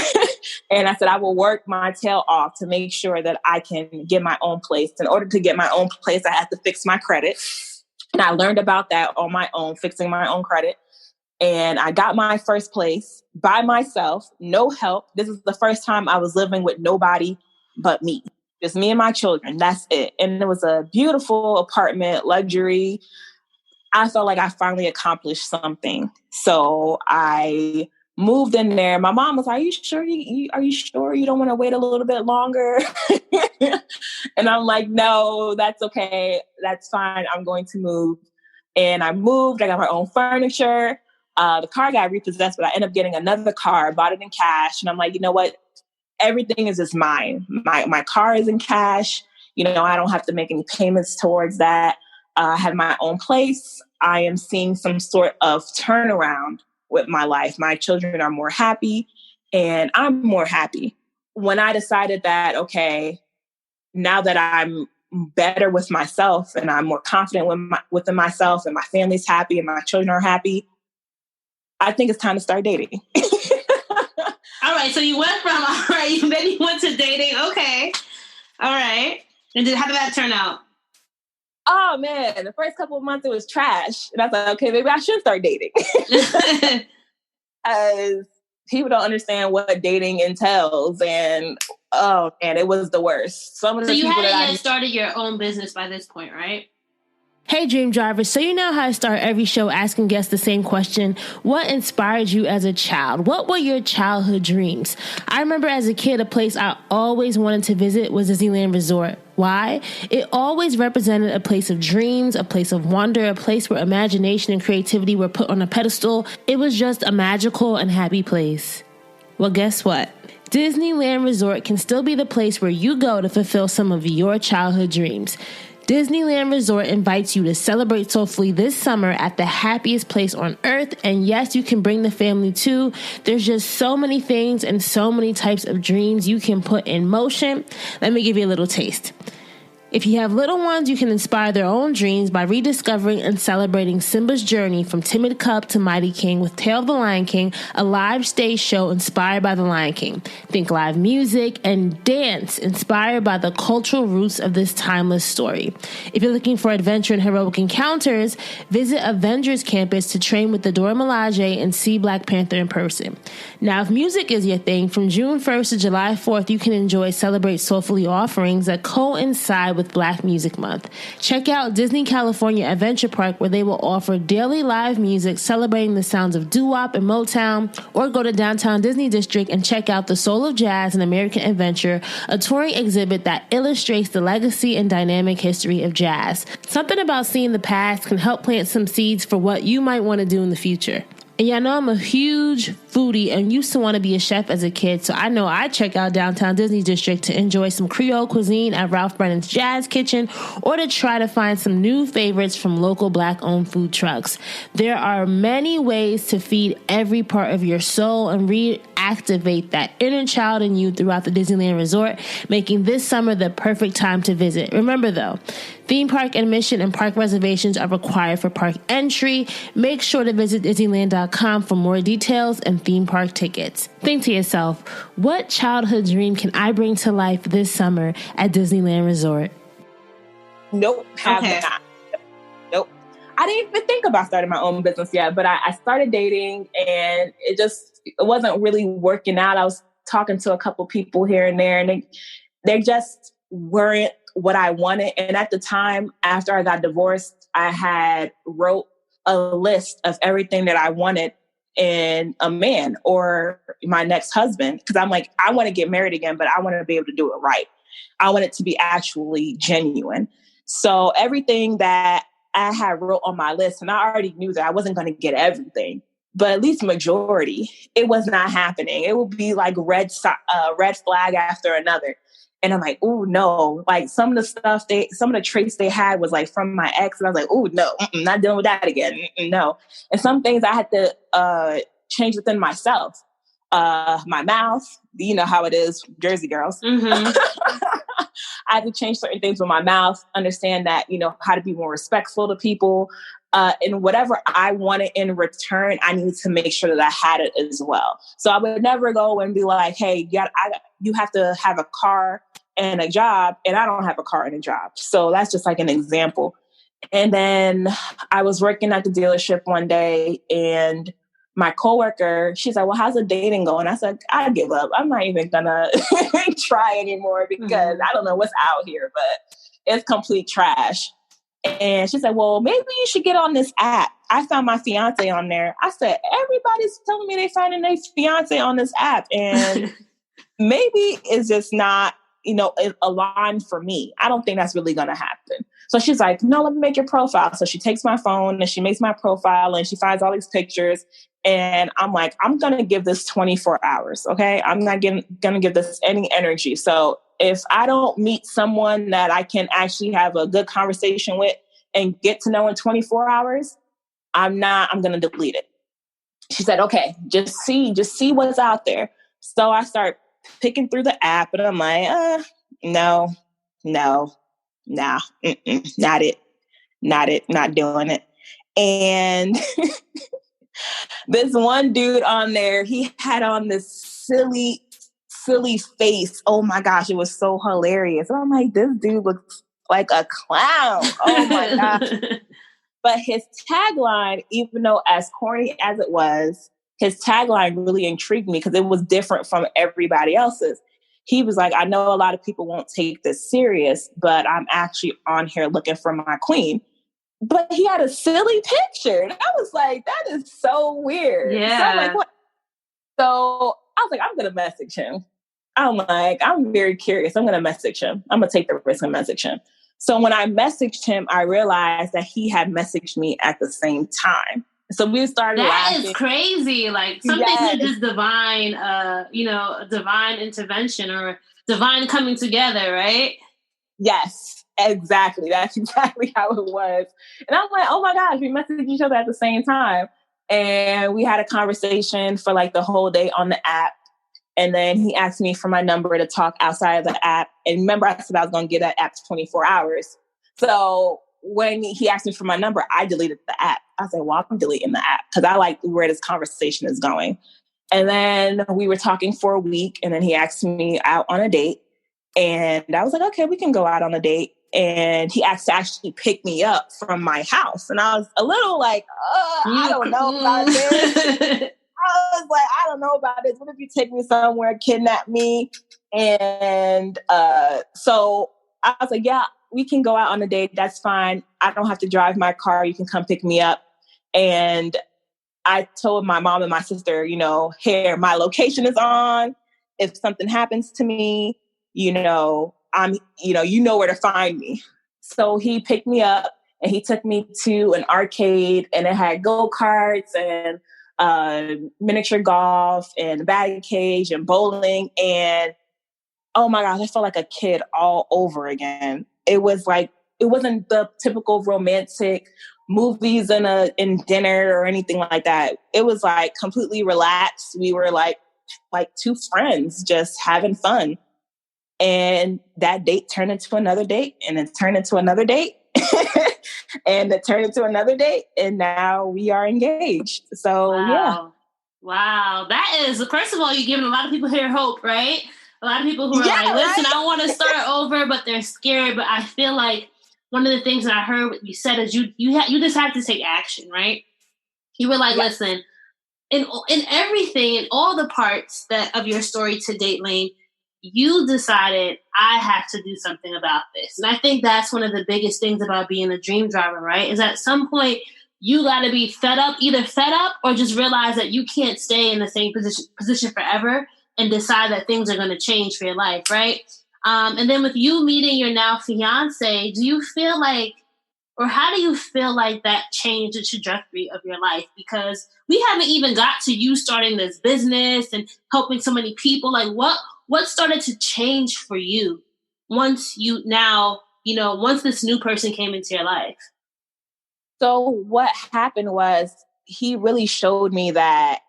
And I said, I will work my tail off to make sure that I can get my own place. In order to get my own place, I had to fix my credit. And I learned about that on my own, fixing my own credit. And I got my first place by myself, no help. This is the first time I was living with nobody but me. Just me and my children. That's it. And it was a beautiful apartment, luxury. I felt like I finally accomplished something. So I moved in there. My mom was like, are you sure you don't want to wait a little bit longer? And I'm like, no, that's okay. That's fine. I'm going to move. And I moved. I got my own furniture. The car got repossessed, but I ended up getting another car, bought it in cash. And I'm like, you know what? Everything is just mine. My car is in cash. I don't have to make any payments towards that. I have my own place. I am seeing some sort of turnaround with my life. My children are more happy and I'm more happy. When I decided that, okay, now that I'm better with myself and I'm more confident within myself and my family's happy and my children are happy, I think it's time to start dating. All right. So you went from, then you went to dating. Okay. All right. And how did that turn out? Oh man, the first couple of months it was trash. And I thought, okay, maybe I should start dating. Because people don't understand what dating entails. And it was the worst. So you hadn't started your own business by this point, right? Hey, Dream Drivers. So you know how I start every show asking guests the same question. What inspired you as a child? What were your childhood dreams? I remember as a kid, a place I always wanted to visit was Disneyland Resort. Why? It always represented a place of dreams, a place of wonder, a place where imagination and creativity were put on a pedestal. It was just a magical and happy place. Well, guess what? Disneyland Resort can still be the place where you go to fulfill some of your childhood dreams. Disneyland Resort invites you to celebrate soulfully this summer at the happiest place on earth. And yes, you can bring the family too. There's just so many things and so many types of dreams you can put in motion. Let me give you a little taste. If you have little ones, you can inspire their own dreams by rediscovering and celebrating Simba's journey from timid cub to mighty king with Tale of the Lion King, a live stage show inspired by the Lion King. Think live music and dance inspired by the cultural roots of this timeless story. If you're looking for adventure and heroic encounters, visit Avengers Campus to train with the Dora Milaje and see Black Panther in person. Now, if music is your thing, from June 1st to July 4th, you can enjoy Celebrate Soulfully offerings that coincide with Black Music Month. Check out Disney California Adventure Park, where they will offer daily live music celebrating the sounds of doo-wop and Motown, or go to downtown Disney District and check out The Soul of Jazz and American Adventure, a touring exhibit that illustrates the legacy and dynamic history of jazz. Something about seeing the past can help plant some seeds for what you might want to do in the future. And y'all know I'm a huge foodie and used to want to be a chef as a kid, so I know I check out downtown Disney District to enjoy some Creole cuisine at Ralph Brennan's Jazz Kitchen, or to try to find some new favorites from local Black-owned food trucks. There are many ways to feed every part of your soul and reactivate that inner child in you throughout the Disneyland Resort, making this summer the perfect time to visit. Remember though, theme park admission and park reservations are required for park entry. Make sure to visit Disneyland.com for more details and theme park tickets. Think to yourself, what childhood dream can I bring to life this summer at Disneyland Resort? Nope, have not. Nope. I didn't even think about starting my own business yet, but I started dating and it wasn't really working out. I was talking to a couple people here and there, and they just weren't what I wanted. And at the time, after I got divorced, I had wrote a list of everything that I wanted in a man or my next husband. Because I'm like, I want to get married again, but I want to be able to do it right. I want it to be actually genuine. So everything that I had wrote on my list, and I already knew that I wasn't going to get everything, but at least majority, it was not happening. It would be like red flag after another. And I'm like, oh no, like some of the traits they had was like from my ex. And I was like, oh no, not dealing with that again. No. And some things I had to change within myself. My mouth, you know how it is, Jersey girls. Mm-hmm. I had to change certain things with my mouth, understand that, you know, how to be more respectful to people. And whatever I wanted in return, I needed to make sure that I had it as well. So I would never go and be like, hey, you have to have a car and a job, and I don't have a car and a job. So that's just like an example. And then I was working at the dealership one day, and my coworker, she's like, well, how's the dating going? I said, I give up. I'm not even gonna try anymore because I don't know what's out here, but it's complete trash. And she said, well, maybe you should get on this app. I found my fiance on there. I said, everybody's telling me they're finding their fiance on this app. And maybe it's just not, you know, aligned for me. I don't think that's really going to happen. So she's like, no, let me make your profile. So she takes my phone and she makes my profile and she finds all these pictures. And I'm like, I'm going to give this 24 hours. Okay. I'm not going to give this any energy. So if I don't meet someone that I can actually have a good conversation with and get to know in 24 hours, I'm going to delete it. She said, okay, just see what's out there. So I start picking through the app and I'm like, no, not it, not doing it. And this one dude on there, he had on this silly face. Oh my gosh, it was so hilarious. And I'm like, this dude looks like a clown. Oh my gosh. But his tagline, even though as corny as it was, his tagline really intrigued me because it was different from everybody else's. He was like, I know a lot of people won't take this serious, but I'm actually on here looking for my queen. But he had a silly picture. And I was like, that is so weird. Yeah. So I'm like, what? So I was like, I'm going to message him. I'm very curious. I'm going to message him. I'm going to take the risk and message him. So when I messaged him, I realized that he had messaged me at the same time. So we started laughing. That is crazy. Like something is just divine, divine intervention or divine coming together, right? Yes, exactly. That's exactly how it was. And I'm like, oh my gosh, we messaged each other at the same time. And we had a conversation for like the whole day on the app. And then he asked me for my number to talk outside of the app. And remember, I said I was going to give that app 24 hours. So when he asked me for my number, I deleted the app. I said, well, I'm deleting the app because I like where this conversation is going. And then we were talking for a week, and then he asked me out on a date. And I was like, okay, we can go out on a date. And he asked to actually pick me up from my house. And I was a little like, I don't know about this. I was like, I don't know about this. What if you take me somewhere, kidnap me? And so I was like, yeah, we can go out on a date. That's fine. I don't have to drive my car. You can come pick me up. And I told my mom and my sister, here, my location is on. If something happens to me, I'm, you know where to find me. So he picked me up and he took me to an arcade, and it had go-karts and miniature golf and batting cage and bowling. And oh my gosh, I felt like a kid all over again. It was like, it wasn't the typical romantic movies and dinner or anything like that. It was like completely relaxed. We were like two friends just having fun. And that date turned into another date, and it turned into another date. And it turned into another date, and now we are engaged. So, wow. Yeah. Wow. That is, first of all, you're giving a lot of people here hope, right? A lot of people who are like, listen, I want to start over, but they're scared. But I feel like one of the things that I heard what you said is you just have to take action, right? You were like, listen, in everything, in all the parts of your story to date, Laine, you decided I have to do something about this. And I think that's one of the biggest things about being a dream driver, right? Is at some point you got to be either fed up or just realize that you can't stay in the same position forever and decide that things are going to change for your life, right? And then with you meeting your now fiance, do you feel like, or how do you feel like that changed the trajectory of your life? Because we haven't even got to you starting this business and helping so many people. Like what started to change for you once once this new person came into your life? So what happened was he really showed me that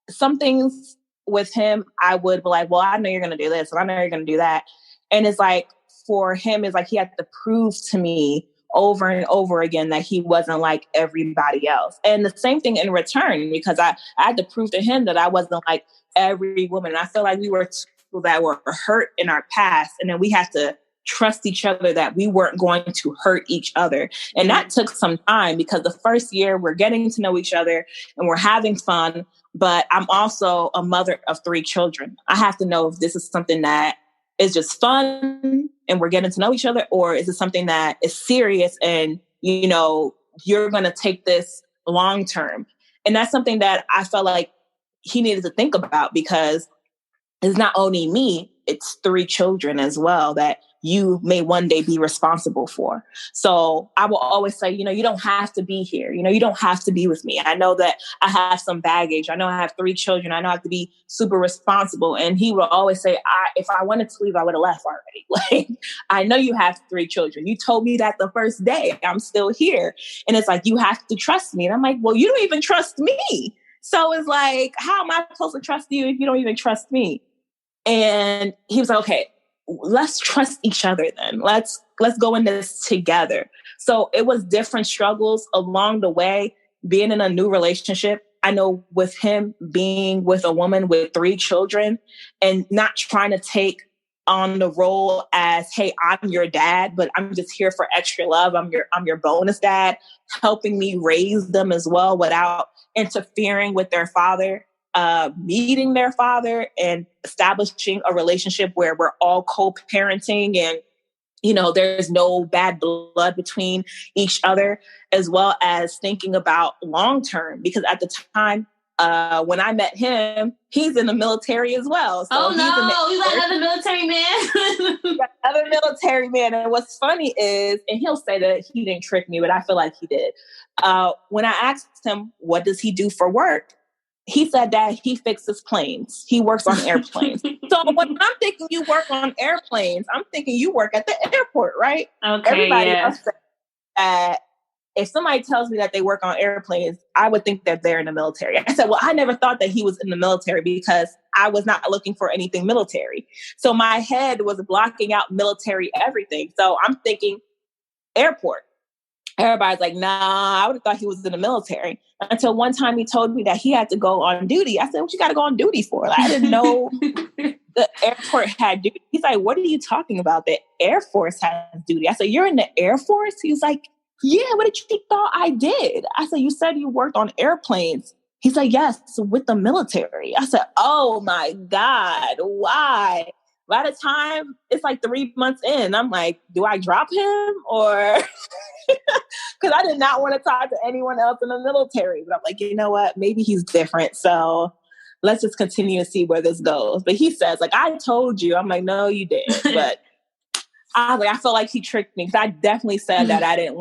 some things with him, I would be like, well, I know you're going to do this and I know you're going to do that. And it's like, for him, it's like he had to prove to me over and over again that he wasn't like everybody else. And the same thing in return, because I had to prove to him that I wasn't like every woman. And I feel like we were people that were hurt in our past. And then we had to trust each other that we weren't going to hurt each other. And that took some time, because the first year we're getting to know each other and we're having fun. But I'm also a mother of 3 children. I have to know if this is something that is just fun and we're getting to know each other, or is it something that is serious and, you're going to take this long term. And that's something that I felt like he needed to think about, because it's not only me, it's 3 children as well that you may one day be responsible for. So I will always say, you don't have to be here. You don't have to be with me. I know that I have some baggage. I know I have 3 children. I know I have to be super responsible. And he will always say, if I wanted to leave, I would have left already. Like, I know you have 3 children. You told me that the first day. I'm still here. And it's like, you have to trust me. And I'm like, well, you don't even trust me. So it's like, how am I supposed to trust you if you don't even trust me? And he was like, okay, let's trust each other then. Let's go in this together. So it was different struggles along the way, being in a new relationship. I know with him being with a woman with 3 children and not trying to take on the role as, hey, I'm your dad, but I'm just here for extra love. I'm your bonus dad, helping me raise them as well without interfering with their father. Meeting their father and establishing a relationship where we're all co-parenting and, there's no bad blood between each other, as well as thinking about long-term, because at the time, when I met him, he's in the military as well. So he's like another military man. Another military man. And what's funny is, and he'll say that he didn't trick me, but I feel like he did. When I asked him, what does he do for work? He said that he fixes planes. He works on airplanes. So when I'm thinking you work on airplanes, I'm thinking you work at the airport, right? Okay, Everybody else said that if somebody tells me that they work on airplanes, I would think that they're in the military. I said, well, I never thought that he was in the military because I was not looking for anything military. So my head was blocking out military everything. So I'm thinking airport. Everybody's like, nah, I would have thought he was in the military. Until one time he told me that he had to go on duty. I said, what you got to go on duty for? Like, I didn't know the airport had duty. He's like, what are you talking about? The Air Force has duty. I said, you're in the Air Force? He's like, yeah, what did you thought I did? I said, you said you worked on airplanes. He's like, yes, with the military. I said, oh my God, why? By the time it's like 3 months in, I'm like, do I drop him or... Because I did not want to talk to anyone else in the military. But I'm like, you know what? Maybe he's different. So let's just continue to see where this goes. But he says, like, I told you. I'm like, no, you didn't. But I feel like he tricked me because I definitely said that I didn't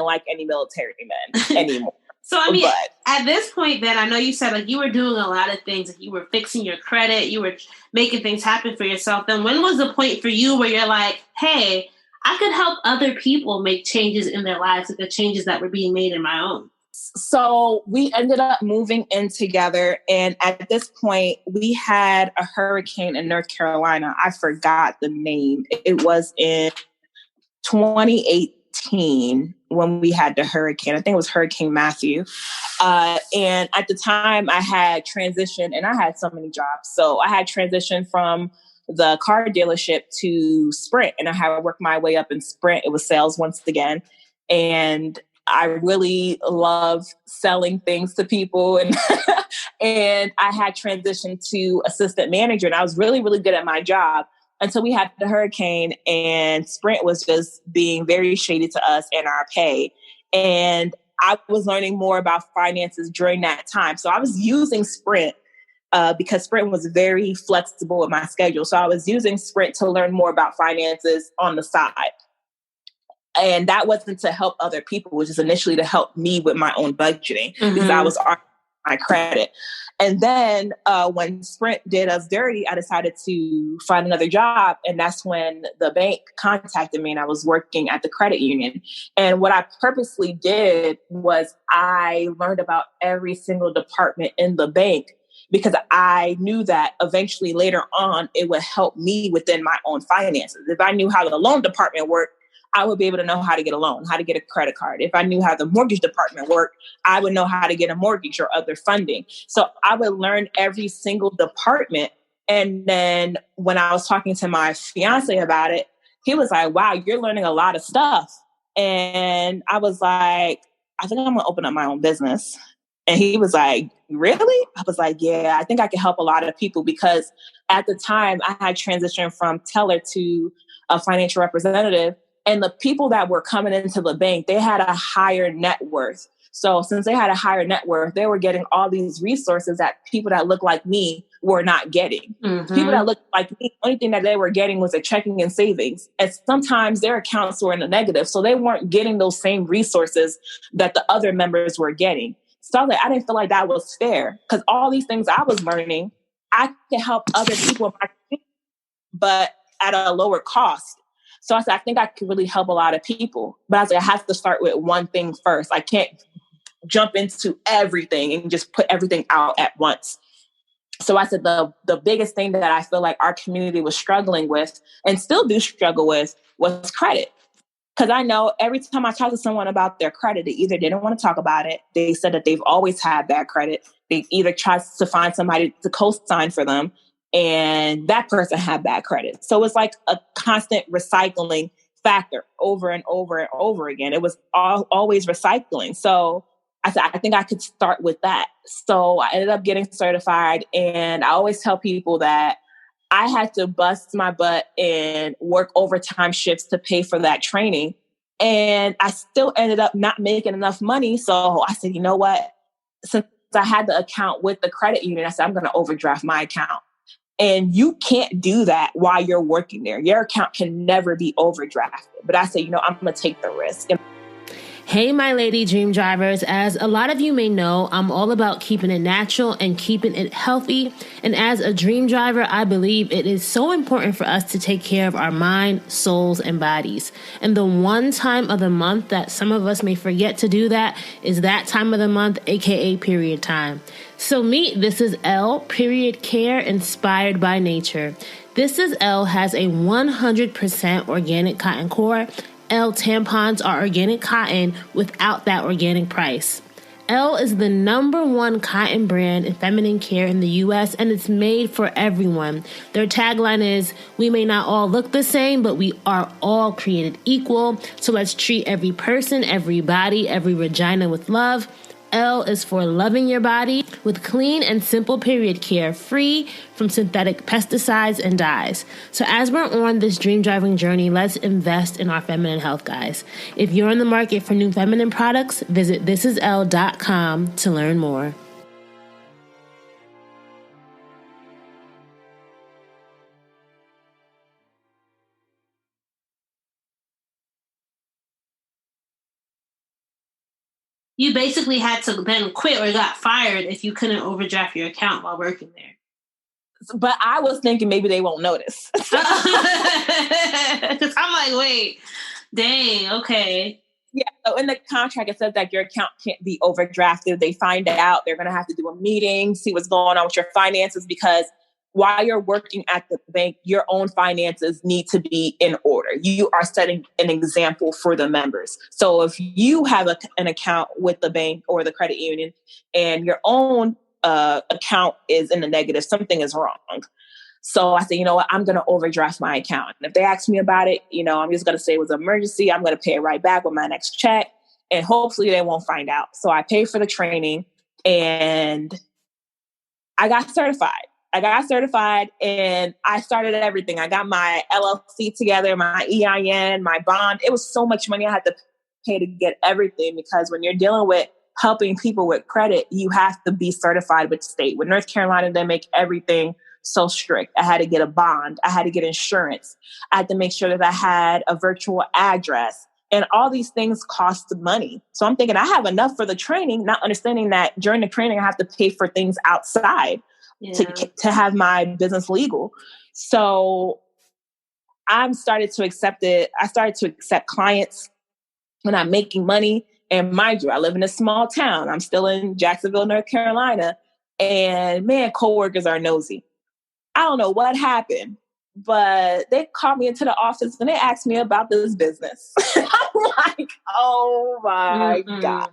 like any military men anymore. So, I mean, at this point, then, I know you said, like, you were doing a lot of things. Like, you were fixing your credit. You were making things happen for yourself. Then when was the point for you where you're like, hey, I could help other people make changes in their lives, like the changes that were being made in my own? So we ended up moving in together. And at this point, we had a hurricane in North Carolina. I forgot the name. It was in 2018 when we had the hurricane. I think it was Hurricane Matthew. And at the time, I had transitioned, and I had so many jobs. So I had transitioned from the car dealership to Sprint, and I had worked my way up in Sprint. It was sales once again. And I really love selling things to people. And, and I had transitioned to assistant manager, and I was really, really good at my job until we had the hurricane, and Sprint was just being very shady to us and our pay. And I was learning more about finances during that time. So I was using Sprint because Sprint was very flexible with my schedule. So I was using Sprint to learn more about finances on the side. And that wasn't to help other people, which is initially to help me with my own budgeting because I was on my credit. And then when Sprint did us dirty, I decided to find another job. And that's when the bank contacted me, and I was working at the credit union. And what I purposely did was I learned about every single department in the bank, because I knew that eventually later on, it would help me within my own finances. If I knew how the loan department worked, I would be able to know how to get a loan, how to get a credit card. If I knew how the mortgage department worked, I would know how to get a mortgage or other funding. So I would learn every single department. And then when I was talking to my fiance about it, he was like, wow, you're learning a lot of stuff. And I was like, I think I'm going to open up my own business. And he was like, really? I was like, yeah, I think I can help a lot of people, because at the time I had transitioned from teller to a financial representative. And the people that were coming into the bank, they had a higher net worth. So since they had a higher net worth, they were getting all these resources that people that look like me were not getting. People that look like me, the only thing that they were getting was a checking and savings. And sometimes their accounts were in the negative. So they weren't getting those same resources that the other members were getting. So I didn't feel like that was fair, because all these things I was learning, I could help other people in my community, but at a lower cost. So I said, I think I could really help a lot of people. But I was like, I have to start with one thing first. I can't jump into everything and just put everything out at once. So I said, the biggest thing that I feel like our community was struggling with, and still do struggle with, was credit. Because I know every time I talk to someone about their credit, they either didn't want to talk about it. They said that they've always had bad credit. They either tried to find somebody to co-sign for them, and that person had bad credit. So it's like a constant recycling factor over and over and over again. It was always recycling. So I said, I think I could start with that. So I ended up getting certified. And I always tell people that I had to bust my butt and work overtime shifts to pay for that training. And I still ended up not making enough money. So I said, you know what? Since I had the account with the credit union, I said, I'm going to overdraft my account. And you can't do that while you're working there. Your account can never be overdrafted. But I said, I'm going to take the risk. Hey, my lady dream drivers. As a lot of you may know, I'm all about keeping it natural and keeping it healthy. And as a dream driver, I believe it is so important for us to take care of our mind, souls, and bodies. And the one time of the month that some of us may forget to do that is that time of the month, aka period time. So meet This Is L, period care inspired by nature. This Is L has a 100% organic cotton core. L tampons are organic cotton without that organic price. L is the #1 cotton brand in feminine care in the U.S., and it's made for everyone. Their tagline is, "We may not all look the same, but we are all created equal. So let's treat every person, every body, every vagina with love." L is for loving your body with clean and simple period care, free from synthetic pesticides and dyes. So as we're on this dream driving journey, let's invest in our feminine health, guys. If you're in the market for new feminine products, visit thisisl.com to learn more. You basically had to then quit or got fired if you couldn't overdraft your account while working there. But I was thinking maybe they won't notice. Because I'm like, wait, dang, okay. Yeah, so in the contract, it says that your account can't be overdrafted. They find out, they're going to have to do a meeting, see what's going on with your finances, because while you're working at the bank, your own finances need to be in order. You are setting an example for the members. So if you have an account with the bank or the credit union and your own account is in the negative, something is wrong. So I said, you know what, I'm going to overdraft my account. And if they ask me about it, I'm just going to say it was an emergency. I'm going to pay it right back with my next check. And hopefully they won't find out. So I paid for the training and I got certified. And I started everything. I got my LLC together, my EIN, my bond. It was so much money I had to pay to get everything, because when you're dealing with helping people with credit, you have to be certified with the state. With North Carolina, they make everything so strict. I had to get a bond. I had to get insurance. I had to make sure that I had a virtual address. And all these things cost money. So I'm thinking I have enough for the training, not understanding that during the training, I have to pay for things outside. Yeah. To have my business legal. So I started to accept it. I started to accept clients when I'm making money. And mind you, I live in a small town. I'm still in Jacksonville, North Carolina. And man, coworkers are nosy. I don't know what happened, but they called me into the office and they asked me about this business. I'm like, oh my God.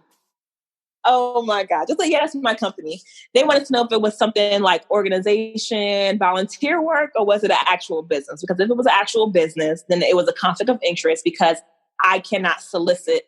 Oh my God. Just like, yeah, that's my company. They wanted to know if it was something like organization, volunteer work, or was it an actual business? Because if it was an actual business, then it was a conflict of interest, because I cannot solicit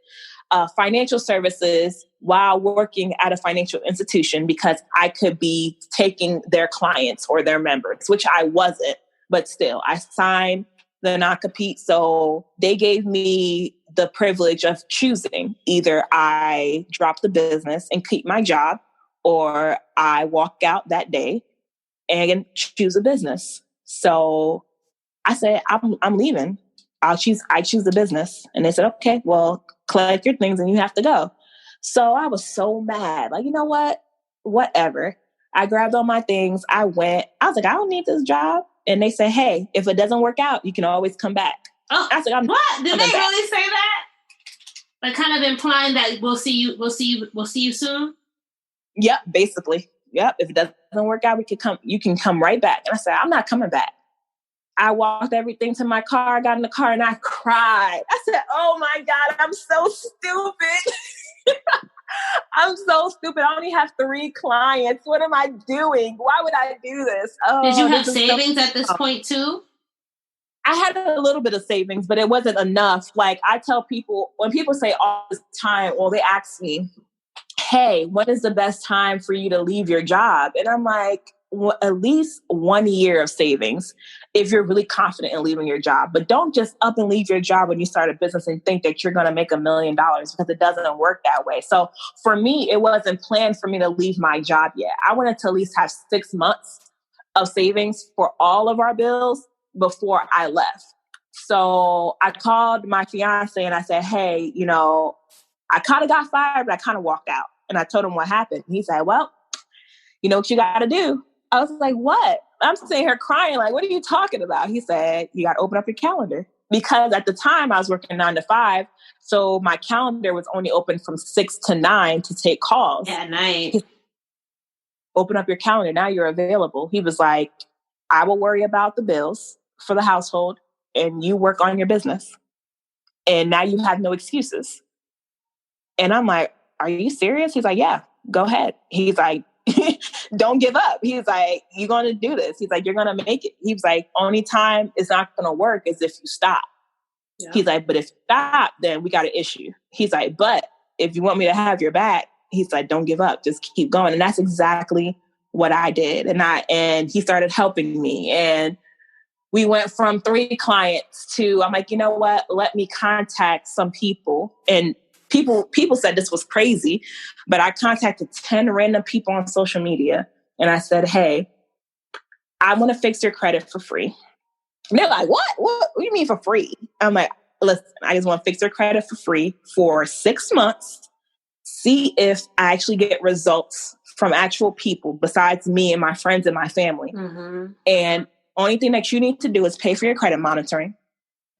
financial services while working at a financial institution, because I could be taking their clients or their members, which I wasn't. But still, I signed the non-compete. So they gave me the privilege of choosing. Either I drop the business and keep my job, or I walk out that day and choose a business. So I said, I'm leaving. I choose the business. And they said, okay, well, collect your things and you have to go. So I was so mad. Like, you know what? Whatever. I grabbed all my things. I went. I was like, I don't need this job. And they said, hey, if it doesn't work out, you can always come back. Oh, I was like, what? Did they really say that? Like, kind of implying that we'll see you soon? Yep, basically. Yep. If it doesn't work out, you can come right back. And I said, I'm not coming back. I walked everything to my car, got in the car, and I cried. I said, oh my God, I'm so stupid. I'm so stupid. I only have 3 clients. What am I doing? Why would I do this? Oh, did you have savings at this point too? I had a little bit of savings, but it wasn't enough. Like, I tell people, when people say all this time, well, they ask me, hey, when is the best time for you to leave your job? And I'm like, well, at least 1 year of savings if you're really confident in leaving your job. But don't just up and leave your job when you start a business and think that you're going to make $1 million, because it doesn't work that way. So for me, it wasn't planned for me to leave my job yet. I wanted to at least have 6 months of savings for all of our bills before I left. So I called my fiance and I said, hey, I kind of got fired, but I kind of walked out. And I told him what happened. He said, well, you know what you got to do? I was like, what? I'm sitting here crying, like, what are you talking about? He said, you got to open up your calendar. Because at the time I was working 9 to 5. So my calendar was only open from 6 to 9 to take calls. At night. Open up your calendar. Now you're available. He was like, I will worry about the bills for the household and you work on your business. And now you have no excuses. And I'm like, are you serious? He's like, yeah, go ahead. He's like, don't give up. He's like, you're going to do this. He's like, you're going to make it. He was like, only time it's not going to work is if you stop. Yeah. He's like, but if you stop, then we got an issue. He's like, but if you want me to have your back, he's like, don't give up. Just keep going. And that's exactly what I did. And he started helping me. And we went from 3 clients to, I'm like, you know what? Let me contact some people. And people said this was crazy, but I contacted 10 random people on social media. And I said, hey, I want to fix your credit for free. And they're like, what? What do you mean for free? I'm like, listen, I just want to fix your credit for free for 6 months. See if I actually get results from actual people besides me and my friends and my family. Mm-hmm. And only thing that you need to do is pay for your credit monitoring.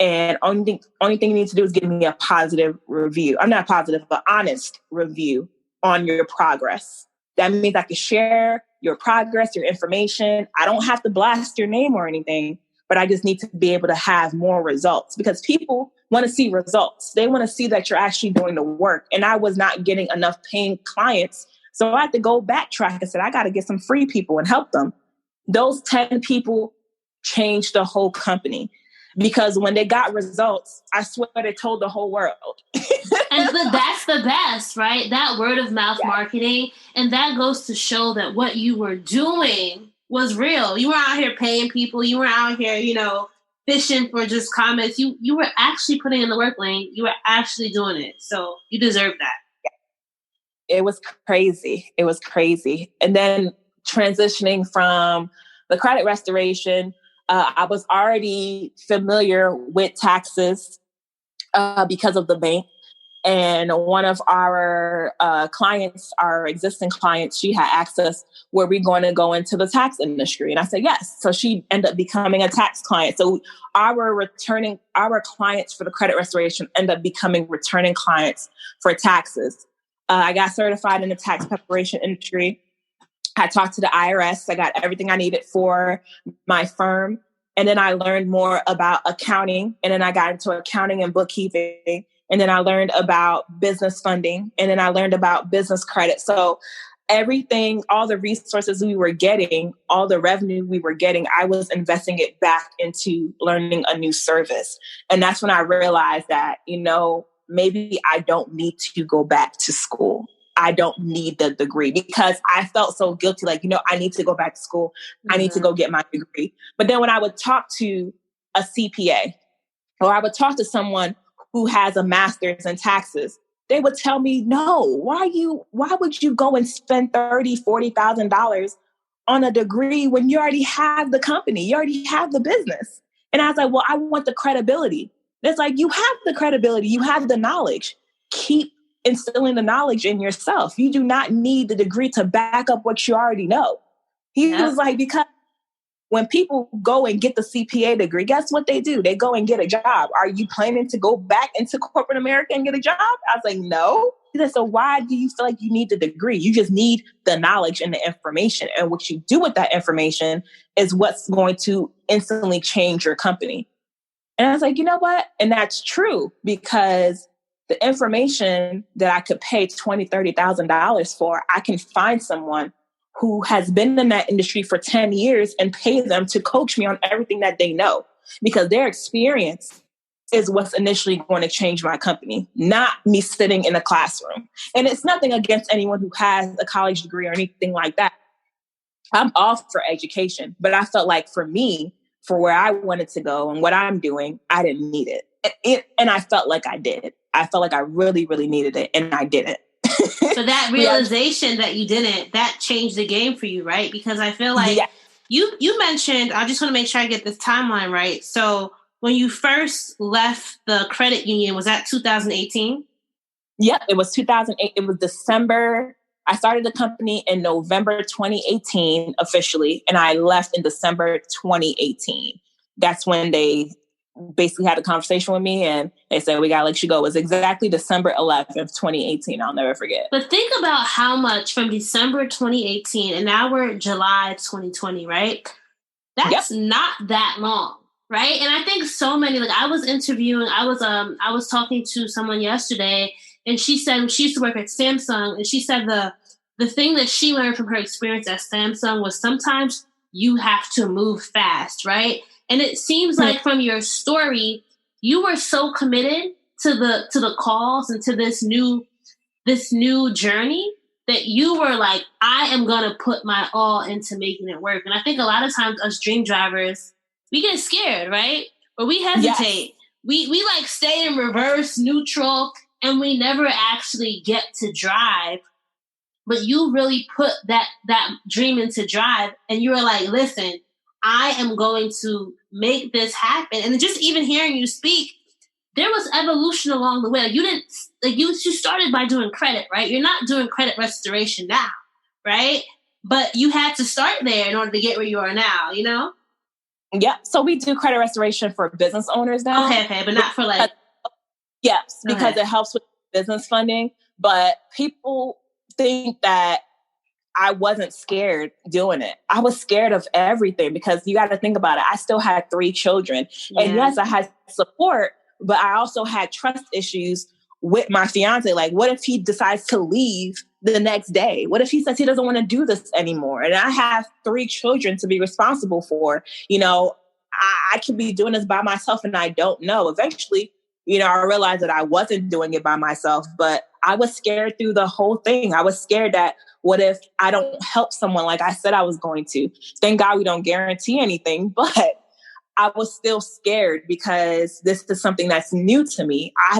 And only thing you need to do is give me a positive review. I'm not positive, but honest review on your progress. That means I can share your progress, your information. I don't have to blast your name or anything, but I just need to be able to have more results because people want to see results. They want to see that you're actually doing the work. And I was not getting enough paying clients. So I had to go backtrack and said, I got to get some free people and help them. Those 10 people changed the whole company. Because when they got results, I swear they told the whole world. And that's the best, right? That word of mouth marketing. And that goes to show that what you were doing was real. You were out here paying people. You were out here, fishing for just comments. You were actually putting in the work, Laine. You were actually doing it. So you deserve that. It was crazy. It was crazy. And then transitioning from the credit restoration, I was already familiar with taxes because of the bank. And one of our clients, our existing clients, she had access where we're going to go into the tax industry. And I said, yes. So she ended up becoming a tax client. So our clients for the credit restoration end up becoming returning clients for taxes. I got certified in the tax preparation industry. I talked to the IRS. I got everything I needed for my firm. And then I learned more about accounting. And then I got into accounting and bookkeeping. And then I learned about business funding. And then I learned about business credit. So everything, all the resources we were getting, all the revenue we were getting, I was investing it back into learning a new service. And that's when I realized that, maybe I don't need to go back to school. I don't need the degree because I felt so guilty. Like, I need to go back to school. Mm-hmm. I need to go get my degree. But then when I would talk to a CPA or I would talk to someone who has a master's in taxes, they would tell me, no, why would you go and spend $30,000, $40,000 on a degree when you already have the company, you already have the business? And I was like, well, I want the credibility. And it's like, you have the credibility, you have the knowledge. Keep instilling the knowledge in yourself. You do not need the degree to back up what you already know. He was like, because when people go and get the CPA degree, guess what they do? They go and get a job. Are you planning to go back into corporate America and get a job? I was like, no. He said, so why do you feel like you need the degree? You just need the knowledge and the information. And what you do with that information is what's going to instantly change your company. And I was like, you know what? And that's true because the information that I could pay $20,000, $30,000 for, I can find someone who has been in that industry for 10 years and pay them to coach me on everything that they know because their experience is what's initially going to change my company, not me sitting in a classroom. And it's nothing against anyone who has a college degree or anything like that. I'm all for education, but I felt like for me, for where I wanted to go and what I'm doing, I didn't need it. And I felt like I did. I felt like I really, really needed it, and I didn't. So that realization that you didn't, that changed the game for you, right? Because I feel like you mentioned, I just want to make sure I get this timeline right. So when you first left the credit union, was that 2018? Yep, it was 2008. It was December. I started the company in November 2018 officially, and I left in December 2018. That's when they basically had a conversation with me and they said, we got to let you go. It was exactly December 11th, 2018. I'll never forget. But think about how much from December 2018 and now we're July 2020, right? That's not that long, right? And I think so many, like I was talking to someone yesterday and she said she used to work at Samsung and she said the thing that she learned from her experience at Samsung was sometimes you have to move fast, right? And it seems like from your story, you were so committed to the calls and to this new journey that you were like, I am going to put my all into making it work. And I think a lot of times us dream drivers, we get scared, right? Or we hesitate. Yes. We like stay in reverse, neutral, and we never actually get to drive. But you really put that dream into drive and you were like, listen, I am going to make this happen. And just even hearing you speak, there was evolution along the way. You started by doing credit, right? You're not doing credit restoration now, right? But you had to start there in order to get where you are now, you know? Yeah. So we do credit restoration for business owners now. Okay, but not for like... Yes, because it helps with business funding. But people think that I wasn't scared doing it. I was scared of everything because you got to think about it. I still had 3 children. Yeah. And yes, I had support, but I also had trust issues with my fiance. Like, what if he decides to leave the next day? What if he says he doesn't want to do this anymore? And I have 3 children to be responsible for. You know, I could be doing this by myself and I don't know. Eventually, you know, I realized that I wasn't doing it by myself, but I was scared through the whole thing. I was scared that what if I don't help someone like I said I was going to? Thank God we don't guarantee anything, but I was still scared because this is something that's new to me. I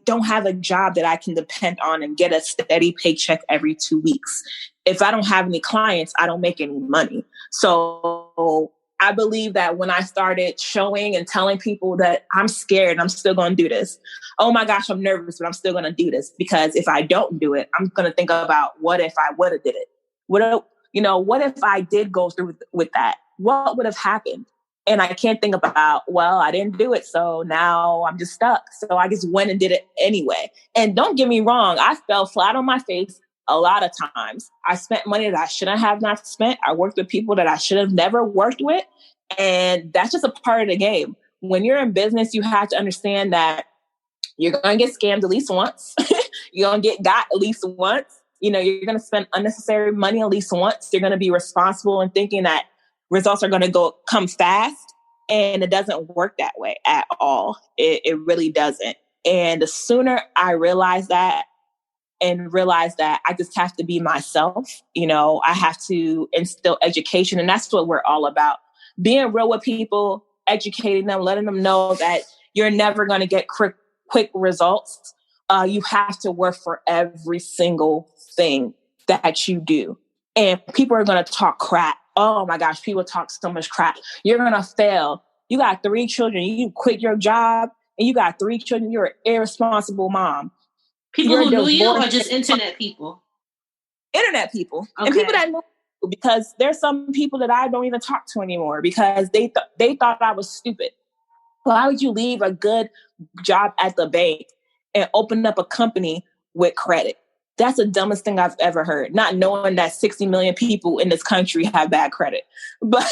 don't have a job that I can depend on and get a steady paycheck every 2 weeks. If I don't have any clients, I don't make any money. So I believe that when I started showing and telling people that I'm scared, I'm still going to do this. Oh my gosh, I'm nervous, but I'm still going to do this because if I don't do it, I'm going to think about what if I would have did it? What if I did go through with that? What would have happened? And I can't think about, well, I didn't do it. So now I'm just stuck. So I just went and did it anyway. And don't get me wrong. I fell flat on my face a lot of times. I spent money that I shouldn't have not spent. I worked with people that I should have never worked with. And that's just a part of the game. When you're in business, you have to understand that you're going to get scammed at least once. You're going to get got at least once. You know, you're going to spend unnecessary money at least once. You're going to be responsible and thinking that results are going to come fast. And it doesn't work that way at all. It really doesn't. And the sooner I realize that and realize that I just have to be myself, you know, I have to instill education. And that's what we're all about. Being real with people, educating them, letting them know that you're never going to get quick results. You have to work for every single thing that you do. And people are going to talk crap. Oh my gosh, people talk so much crap. You're going to fail. You got 3 children. You quit your job and you got 3 children. You're an irresponsible mom. People who knew you or just internet people? Internet people. Okay. And people that know you, because there's some people that I don't even talk to anymore because they thought I was stupid. Why would you leave a good job at the bank and open up a company with credit? That's the dumbest thing I've ever heard. Not knowing that 60 million people in this country have bad credit. But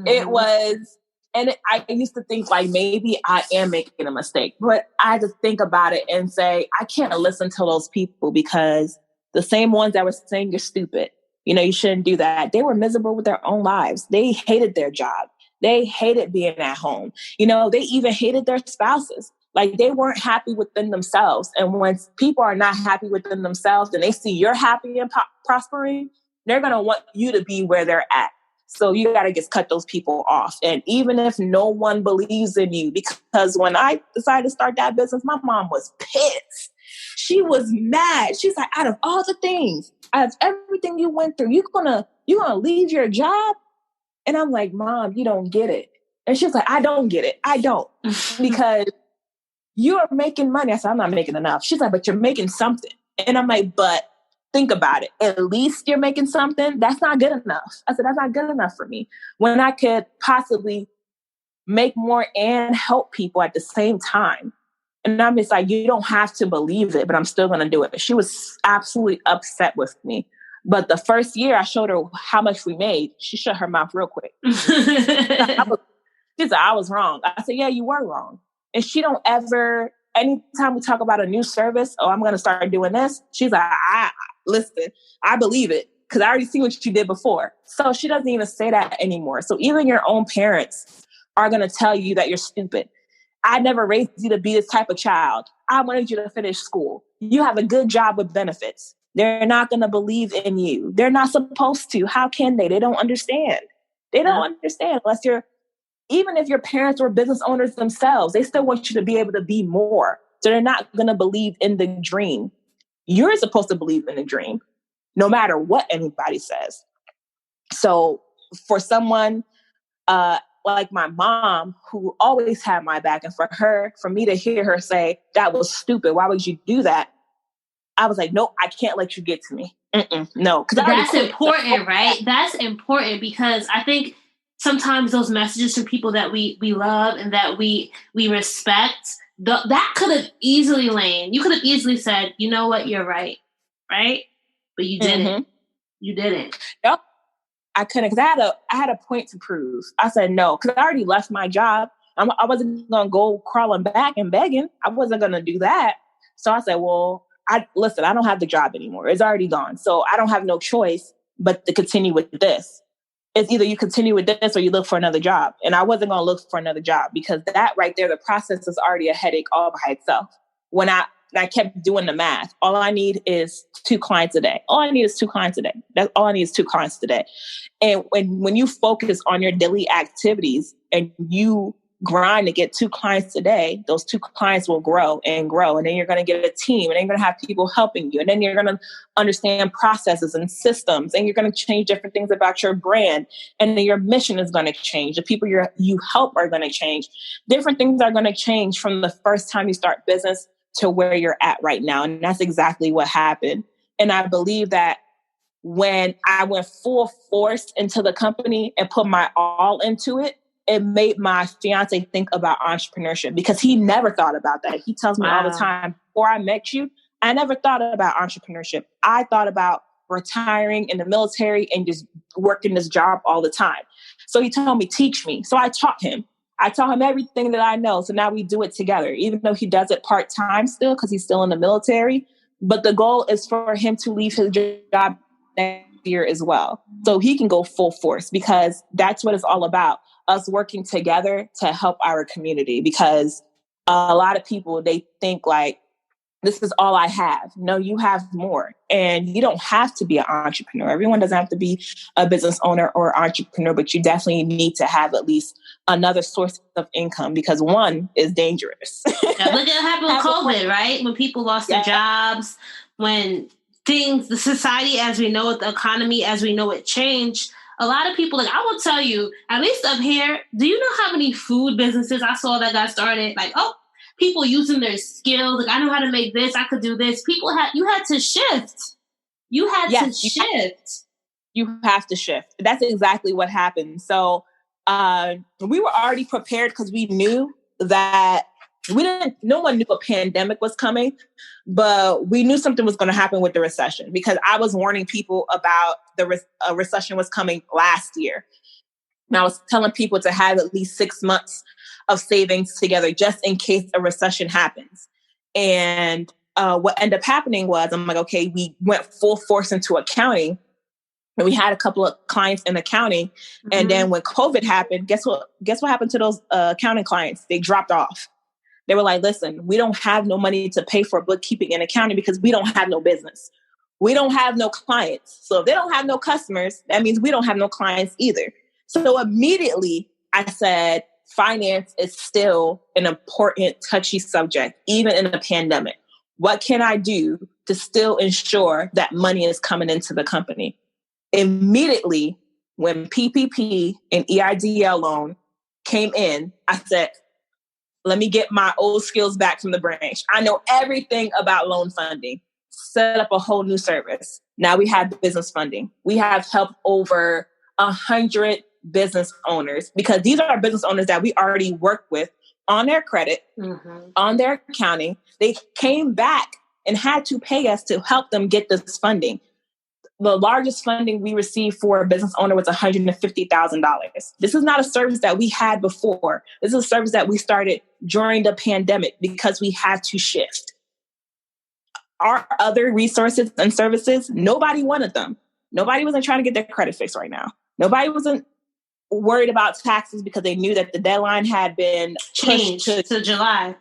it was, and I used to think like maybe I am making a mistake. But I just think about it and say, I can't listen to those people because the same ones that were saying you're stupid, you know, you shouldn't do that. They were miserable with their own lives. They hated their job. They hated being at home. You know, they even hated their spouses. Like they weren't happy within themselves. And when people are not happy within themselves and they see you're happy and prospering, they're going to want you to be where they're at. So you got to just cut those people off. And even if no one believes in you, because when I decided to start that business, my mom was pissed. She was mad. She's like, out of all the things, out of everything you went through, you're gonna leave your job? And I'm like, Mom, you don't get it. And she's like, I don't get it. I don't. Because you are making money. I said, I'm not making enough. She's like, but you're making something. And I'm like, but think about it. At least you're making something. That's not good enough. I said, that's not good enough for me. When I could possibly make more and help people at the same time. And I'm just like, you don't have to believe it, but I'm still going to do it. She was absolutely upset with me. But the first year I showed her how much we made, she shut her mouth real quick. She said, I was wrong. I said, yeah, you were wrong. And she don't ever, anytime we talk about a new service, I'm going to start doing this. She's like, listen, I believe it because I already see what you did before. So she doesn't even say that anymore. So even your own parents are going to tell you that you're stupid. I never raised you to be this type of child. I wanted you to finish school. You have a good job with benefits. They're not going to believe in you. They're not supposed to. How can they? They don't understand. They don't understand unless even if your parents were business owners themselves, they still want you to be able to be more. So they're not going to believe in the dream. You're supposed to believe in the dream, no matter what anybody says. So for someone like my mom, who always had my back, and for me to hear her say, that was stupid. Why would you do that? I was like, nope, I can't let you get to me. No. That's important, right? That's important because I think sometimes those messages from people that we love and that we respect, that could have easily, Laine, you could have easily said, you know what, you're right? But you didn't. Mm-hmm. You didn't. Yep. I couldn't, because I had a point to prove. I said no, because I already left my job. I wasn't going to go crawling back and begging. I wasn't going to do that. So I said, well, I don't have the job anymore. It's already gone. So I don't have no choice but to continue with this. It's either you continue with this or you look for another job. And I wasn't going to look for another job because that right there, the process is already a headache all by itself. When I kept doing the math, all I need is 2 clients a day. All I need is 2 clients a day. That's all I need is 2 clients a day. And when you focus on your daily activities and you grind to get 2 clients a day, those 2 clients will grow and grow. And then you're going to get a team, and then you're going to have people helping you. And then you're going to understand processes and systems, and you're going to change different things about your brand. And then your mission is going to change. The people you help are going to change. Different things are going to change from the first time you start business to where you're at right now. And that's exactly what happened. And I believe that when I went full force into the company and put my all into it, it made my fiance think about entrepreneurship because he never thought about that. He tells me all the time, before I met you, I never thought about entrepreneurship. I thought about retiring in the military and just working this job all the time. So he told me, teach me. So I taught him. I taught him everything that I know. So now we do it together, even though he does it part-time still because he's still in the military. But the goal is for him to leave his job next year as well. So he can go full force because that's what it's all about. Us working together to help our community, because a lot of people, they think like, this is all I have. No, you have more. And you don't have to be an entrepreneur. Everyone doesn't have to be a business owner or entrepreneur, but you definitely need to have at least another source of income because one is dangerous. Yeah, look at what happened with COVID, right? When people lost their jobs, when the society as we know it, the economy as we know it changed. A lot of people, I will tell you, at least up here, do you know how many food businesses I saw that got started? People using their skills. I know how to make this. I could do this. You had to shift. You have to shift. That's exactly what happened. So we were already prepared because we knew that no one knew a pandemic was coming, but we knew something was going to happen with the recession because I was warning people about a recession was coming last year. And I was telling people to have at least 6 months of savings together just in case a recession happens. And what ended up happening was, I'm like, okay, we went full force into accounting. And we had a couple of clients in accounting. Mm-hmm. And then when COVID happened, guess what happened to those accounting clients? They dropped off. They were like, listen, we don't have no money to pay for bookkeeping and accounting because we don't have no business. We don't have no clients. So if they don't have no customers, that means we don't have no clients either. So immediately I said, finance is still an important, touchy subject, even in a pandemic. What can I do to still ensure that money is coming into the company? Immediately, when PPP and EIDL loan came in, I said, let me get my old skills back from the branch. I know everything about loan funding. Set up a whole new service. Now we have business funding. We have helped over 100 business owners, because these are business owners that we already work with on their credit, on their accounting. They came back and had to pay us to help them get this funding. The largest funding we received for a business owner was $150,000. This is not a service that we had before. This is a service that we started during the pandemic because we had to shift. Our other resources and services, nobody wanted them. Nobody wasn't trying to get their credit fixed right now. Nobody wasn't worried about taxes because they knew that the deadline had been changed to July.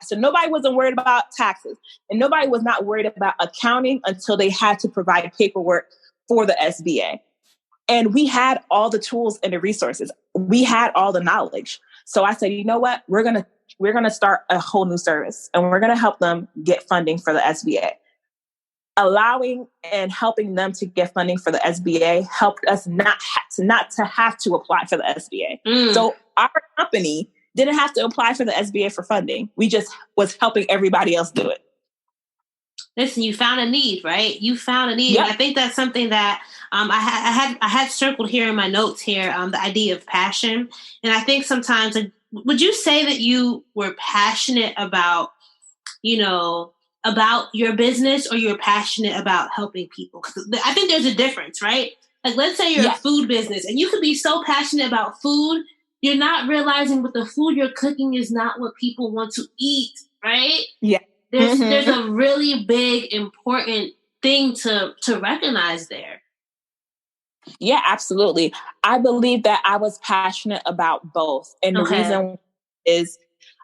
So nobody wasn't worried about taxes, and nobody was not worried about accounting until they had to provide paperwork for the SBA. And we had all the tools and the resources. We had all the knowledge. So I said, you know what? We're going to start a whole new service, and we're going to help them get funding for the SBA. Allowing and helping them to get funding for the SBA helped us not to have to apply for the SBA. So our company didn't have to apply for the SBA for funding. We just was helping everybody else do it. Listen, you found a need, right? You found a need. Yep. I think that's something that I had circled here in my notes here, the idea of passion. And I think sometimes, would you say that you were passionate about, about your business, or you're passionate about helping people? 'Cause I think there's a difference, right? Like, let's say you're a food business and you could be so passionate about food, you're not realizing what the food you're cooking is not what people want to eat, right? Yeah. There's a really big, important thing to recognize there. Yeah, absolutely. I believe that I was passionate about both. And the reason is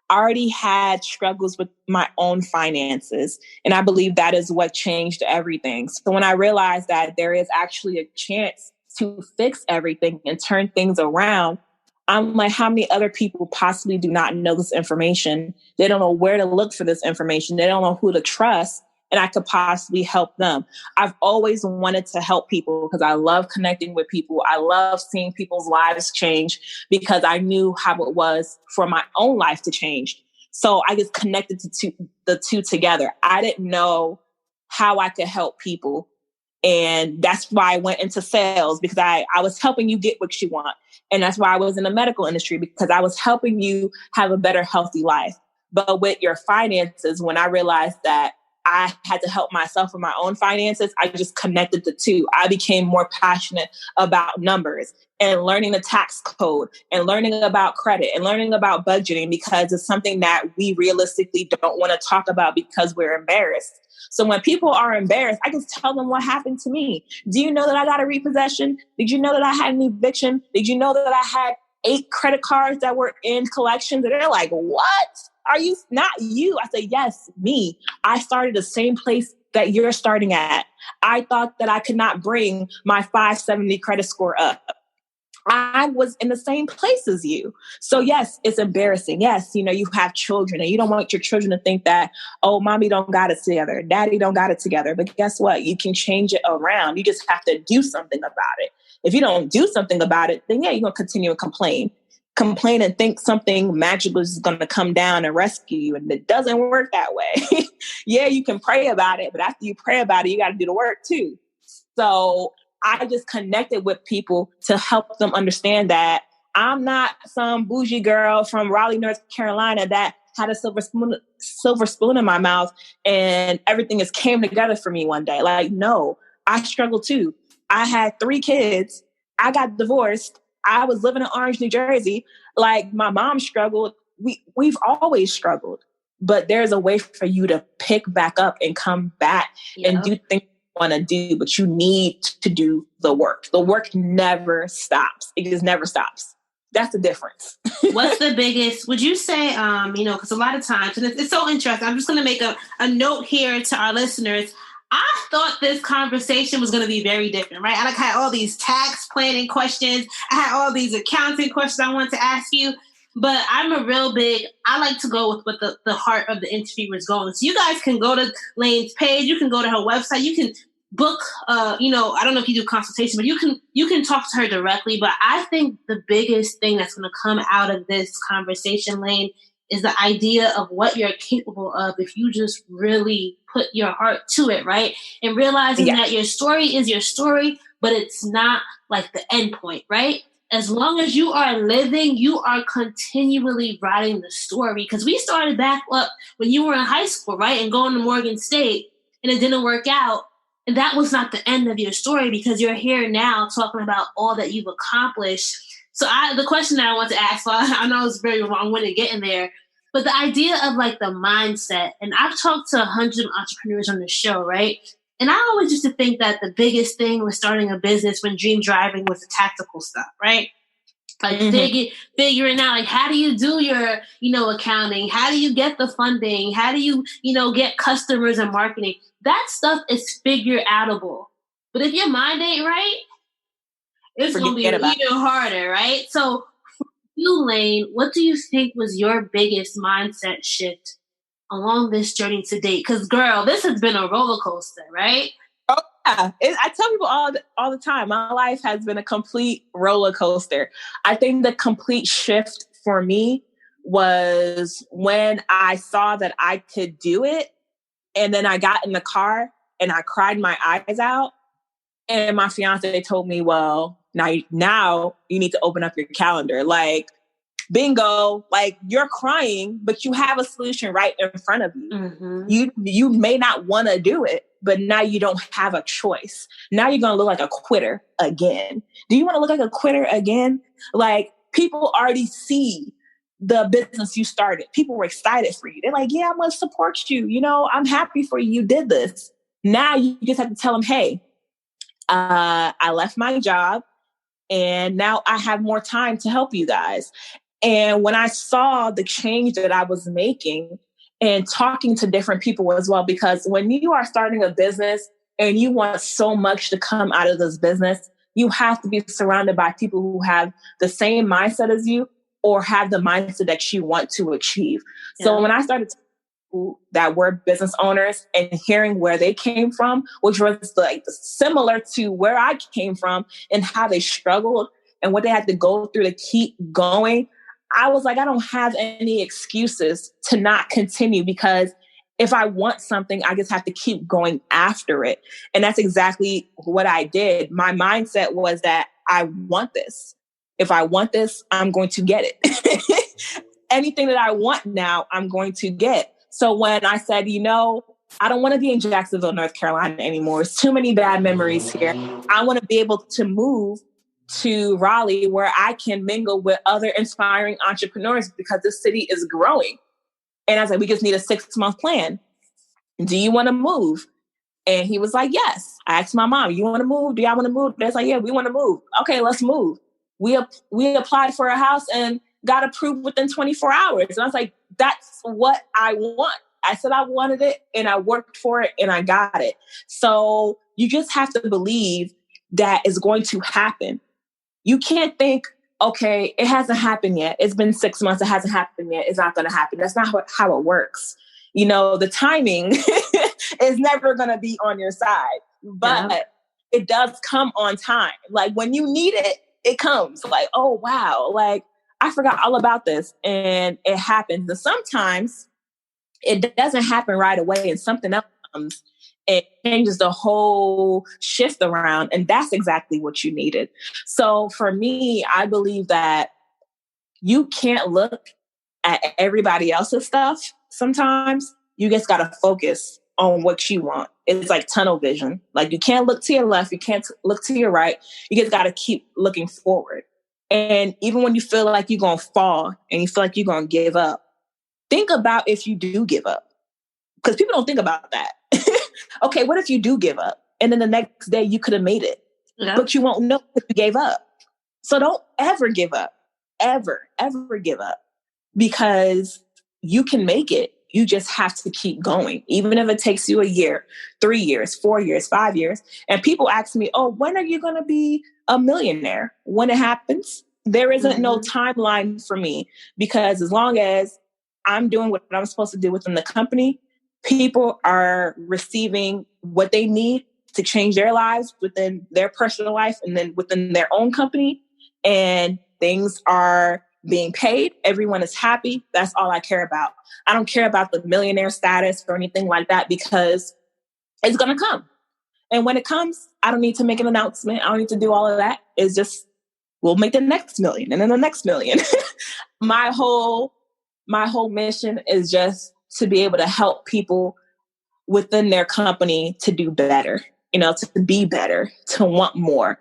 I already had struggles with my own finances. And I believe that is what changed everything. So when I realized that there is actually a chance to fix everything and turn things around, I'm like, how many other people possibly do not know this information? They don't know where to look for this information. They don't know who to trust. And I could possibly help them. I've always wanted to help people because I love connecting with people. I love seeing people's lives change because I knew how it was for my own life to change. So I just connected the two together. I didn't know how I could help people. And that's why I went into sales, because I was helping you get what you want. And that's why I was in the medical industry, because I was helping you have a better, healthy life. But with your finances, when I realized that I had to help myself with my own finances, I just connected the two. I became more passionate about numbers and learning the tax code and learning about credit and learning about budgeting, because it's something that we realistically don't want to talk about because we're embarrassed. So when people are embarrassed, I just tell them what happened to me. Do you know that I got a repossession? Did you know that I had an eviction? Did you know that I had 8 credit cards that were in collections? And they're like, what? Are you not you? I say, yes, me. I started the same place that you're starting at. I thought that I could not bring my 570 credit score up. I was in the same place as you. So yes, it's embarrassing. Yes, you have children and you don't want your children to think that, oh, mommy don't got it together. Daddy don't got it together. But guess what? You can change it around. You just have to do something about it. If you don't do something about it, then yeah, you're going to continue to complain and think something magical is going to come down and rescue you. And it doesn't work that way. Yeah, you can pray about it, but after you pray about it, you got to do the work too. So I just connected with people to help them understand that I'm not some bougie girl from Raleigh, North Carolina that had a silver spoon in my mouth and everything just came together for me one day. Like, no, I struggled too. I had 3 kids. I got divorced. I was living in Orange, New Jersey. Like, my mom struggled. We've always struggled, but there's a way for you to pick back up and come back and do things want to do, but you need to do the work. The work never stops. It just never stops. That's the difference. What's the biggest, would you say, because a lot of times, and it's so interesting, I'm just going to make a note here to our listeners. I thought this conversation was going to be very different, right? I had all these tax planning questions. I had all these accounting questions I wanted to ask you. But I like to go with what the heart of the interviewer is going. So you guys can go to Laine's page. You can go to her website. You can book, I don't know if you do consultation, but you can talk to her directly. But I think the biggest thing that's going to come out of this conversation, Laine, is the idea of what you're capable of if you just really put your heart to it, right? And realizing that your story is your story, but it's not like the end point, right? As long as you are living, you are continually writing the story. Because we started back up when you were in high school, right? And going to Morgan State, and it didn't work out. And that was not the end of your story, because you're here now talking about all that you've accomplished. So the question that I want to ask, I know it's very long-winded getting there, but the idea of like the mindset, and I've talked to 100 entrepreneurs on the show, right? And I always used to think that the biggest thing with starting a business when dream driving was the tactical stuff, right? Like figuring out, like, how do you do your, accounting? How do you get the funding? How do you, get customers and marketing? That stuff is figure outable. But if your mind ain't right, it's going to be even harder, right? So for you, Laine, what do you think was your biggest mindset shift along this journey to date? Because, girl, this has been a roller coaster, right? Oh, yeah. I tell people all the time, my life has been a complete roller coaster. I think the complete shift for me was when I saw that I could do it. And then I got in the car and I cried my eyes out. And my fiance told me, well, now you need to open up your calendar. Like, bingo, like, you're crying, but you have a solution right in front of you. Mm-hmm. You may not want to do it, but now you don't have a choice. Now you're going to look like a quitter again. Do you want to look like a quitter again? Like, people already see the business you started. People were excited for you. They're like, yeah, I'm going to support you. I'm happy for you. You did this. Now you just have to tell them, hey, I left my job and now I have more time to help you guys. And when I saw the change that I was making and talking to different people as well, because when you are starting a business and you want so much to come out of this business, you have to be surrounded by people who have the same mindset as you or have the mindset that you want to achieve. Yeah. So when I started that were business owners and hearing where they came from, which was like similar to where I came from and how they struggled and what they had to go through to keep going, I was like, I don't have any excuses to not continue, because if I want something, I just have to keep going after it. And that's exactly what I did. My mindset was that I want this. If I want this, I'm going to get it. Anything that I want now, I'm going to get. So when I said, I don't want to be in Jacksonville, North Carolina anymore. It's too many bad memories here. I want to be able to move to Raleigh where I can mingle with other inspiring entrepreneurs, because this city is growing. And I was like, we just need a 6-month plan. Do you want to move? And he was like, yes. I asked my mom, you want to move? Do y'all want to move? They're like, yeah, we want to move. Okay, let's move. We applied for a house and got approved within 24 hours. And I was like, that's what I want. I said I wanted it and I worked for it and I got it. So you just have to believe that it's going to happen. You can't think, okay, it hasn't happened yet. It's been 6 months. It hasn't happened yet. It's not going to happen. That's not how it works. The timing is never going to be on your side, but it does come on time. Like when you need it, it comes. Like, oh, wow. Like I forgot all about this, and it happens. And sometimes it doesn't happen right away and something else comes. It changes the whole shift around. And that's exactly what you needed. So for me, I believe that you can't look at everybody else's stuff. Sometimes you just got to focus on what you want. It's like tunnel vision. Like you can't look to your left. You can't look to your right. You just got to keep looking forward. And even when you feel like you're going to fall and you feel like you're going to give up, think about if you do give up. Because people don't think about that. Okay, what if you do give up? And then the next day you could have made it. Yeah. But you won't know if you gave up. So don't ever give up. Ever give up. Because you can make it. You just have to keep going. Even if it takes you a year, 3 years, 4 years, 5 years. And people ask me, oh, when are you going to be a millionaire? When it happens, there isn't no timeline for me. Because as long as I'm doing what I'm supposed to do within the company, people are receiving what they need to change their lives within their personal life and then within their own company, and things are being paid, everyone is happy, that's all I care about. I don't care about the millionaire status or anything like that, because it's going to come. And when it comes, I don't need to make an announcement. I don't need to do all of that. It's just, we'll make the next million and then the next million. My whole mission is just to be able to help people within their company to do better, to be better, to want more.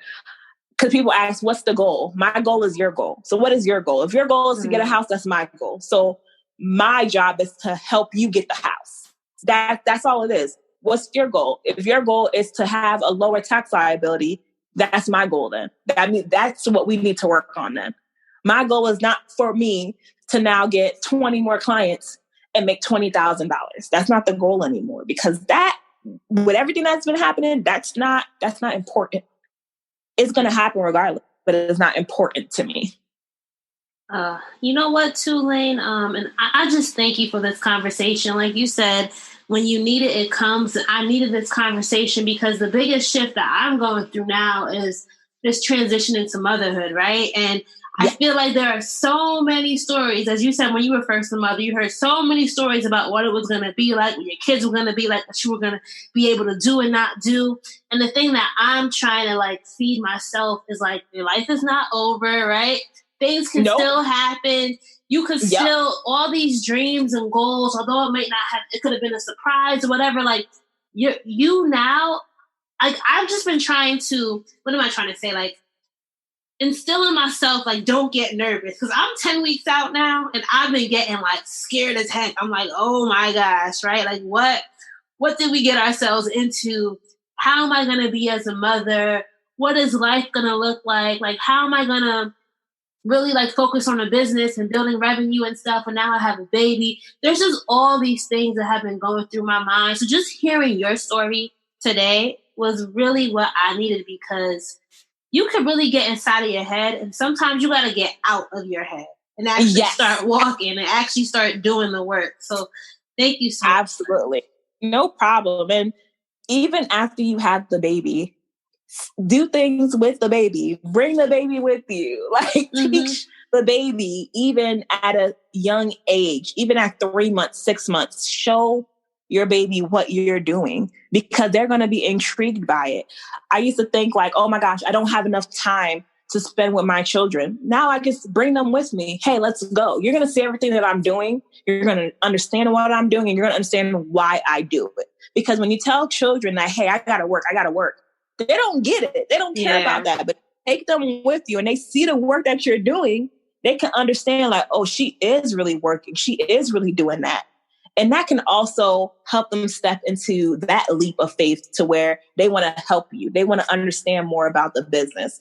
Because people ask, what's the goal? My goal is your goal. So what is your goal? If your goal is to get a house, that's my goal. So my job is to help you get the house. That's all it is. What's your goal? If your goal is to have a lower tax liability, that's my goal then. I mean, that's what we need to work on then. My goal is not for me to now get 20 more clients and make $20,000. That's not the goal anymore, because that, with everything that's been happening, that's not important. It's going to happen regardless, but it's not important to me. You know what, too, Laine? And I just thank you for this conversation. Like you said, when you need it, it comes. I needed this conversation because the biggest shift that I'm going through now is this transition into motherhood, right? And I feel like there are so many stories. As you said, when you were first a mother, you heard so many stories about what it was going to be like, what your kids were going to be like, what you were going to be able to do and not do. And the thing that I'm trying to feed myself is your life is not over, right? Things can still happen. You could still, all these dreams and goals, although it could have been a surprise or whatever, you now, I've just been trying to, what am I trying to say? Instill in myself, don't get nervous. Because I'm 10 weeks out now, and I've been getting, scared as heck. I'm oh my gosh, right? What did we get ourselves into? How am I going to be as a mother? What is life going to look like? How am I going to really focus on a business and building revenue and stuff? And now I have a baby. There's just all these things that have been going through my mind. So just hearing your story today was really what I needed, because you could really get inside of your head, and sometimes you got to get out of your head and actually start walking and actually start doing the work. So thank you so much. Absolutely. No problem. And even after you have the baby, do things with the baby. Bring the baby with you. Teach the baby, even at a young age, even at 3 months, 6 months, show your baby what you're doing, because they're going to be intrigued by it. I used to think oh my gosh, I don't have enough time to spend with my children. Now I just bring them with me. Hey, let's go. You're going to see everything that I'm doing. You're going to understand what I'm doing, and you're going to understand why I do it. Because when you tell children that, hey, I got to work, they don't get it. They don't care about that. But take them with you and they see the work that you're doing, they can understand oh, she is really working. She is really doing that. And that can also help them step into that leap of faith to where they want to help you. They want to understand more about the business.